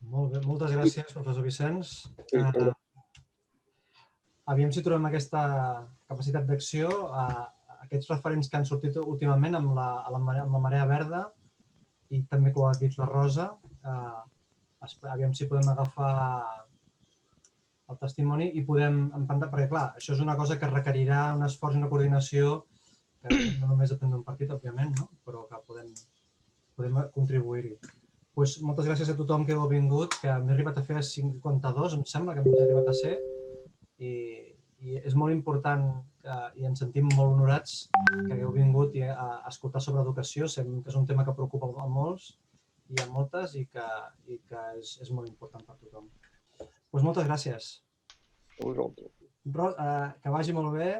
Molt bé, moltes gràcies, professor Vicenç. Aviam si trobem aquesta capacitat d'acció, aquests referents que han sortit últimament amb la Marea Verda i també, com ha dit la Rosa, aviam si podem agafar el testimoni i podem empantar, perquè clar, això és una cosa que requerirà un esforç i una coordinació que no només depèn d'un partit, òbviament, però que podem contribuir-hi. Moltes gràcies a tothom que heu vingut, que m'he arribat a fer 52, em sembla que m'he arribat a ser, i és molt important i ens sentim molt honorats que hagueu vingut a escoltar sobre educació. Sabem que és un tema que preocupa a molts i a moltes i que és molt important per tothom. Moltes gràcies. A vosaltres. Que vagi molt bé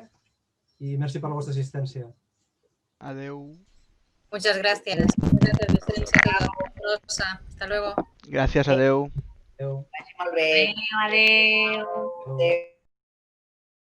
i merci per la vostra assistència. Adeu. Muchas gracias. Gracias, Vicente. Rosa. Hasta luego. Gracias, adeu. Vagi molt bé. Adéu. Adéu.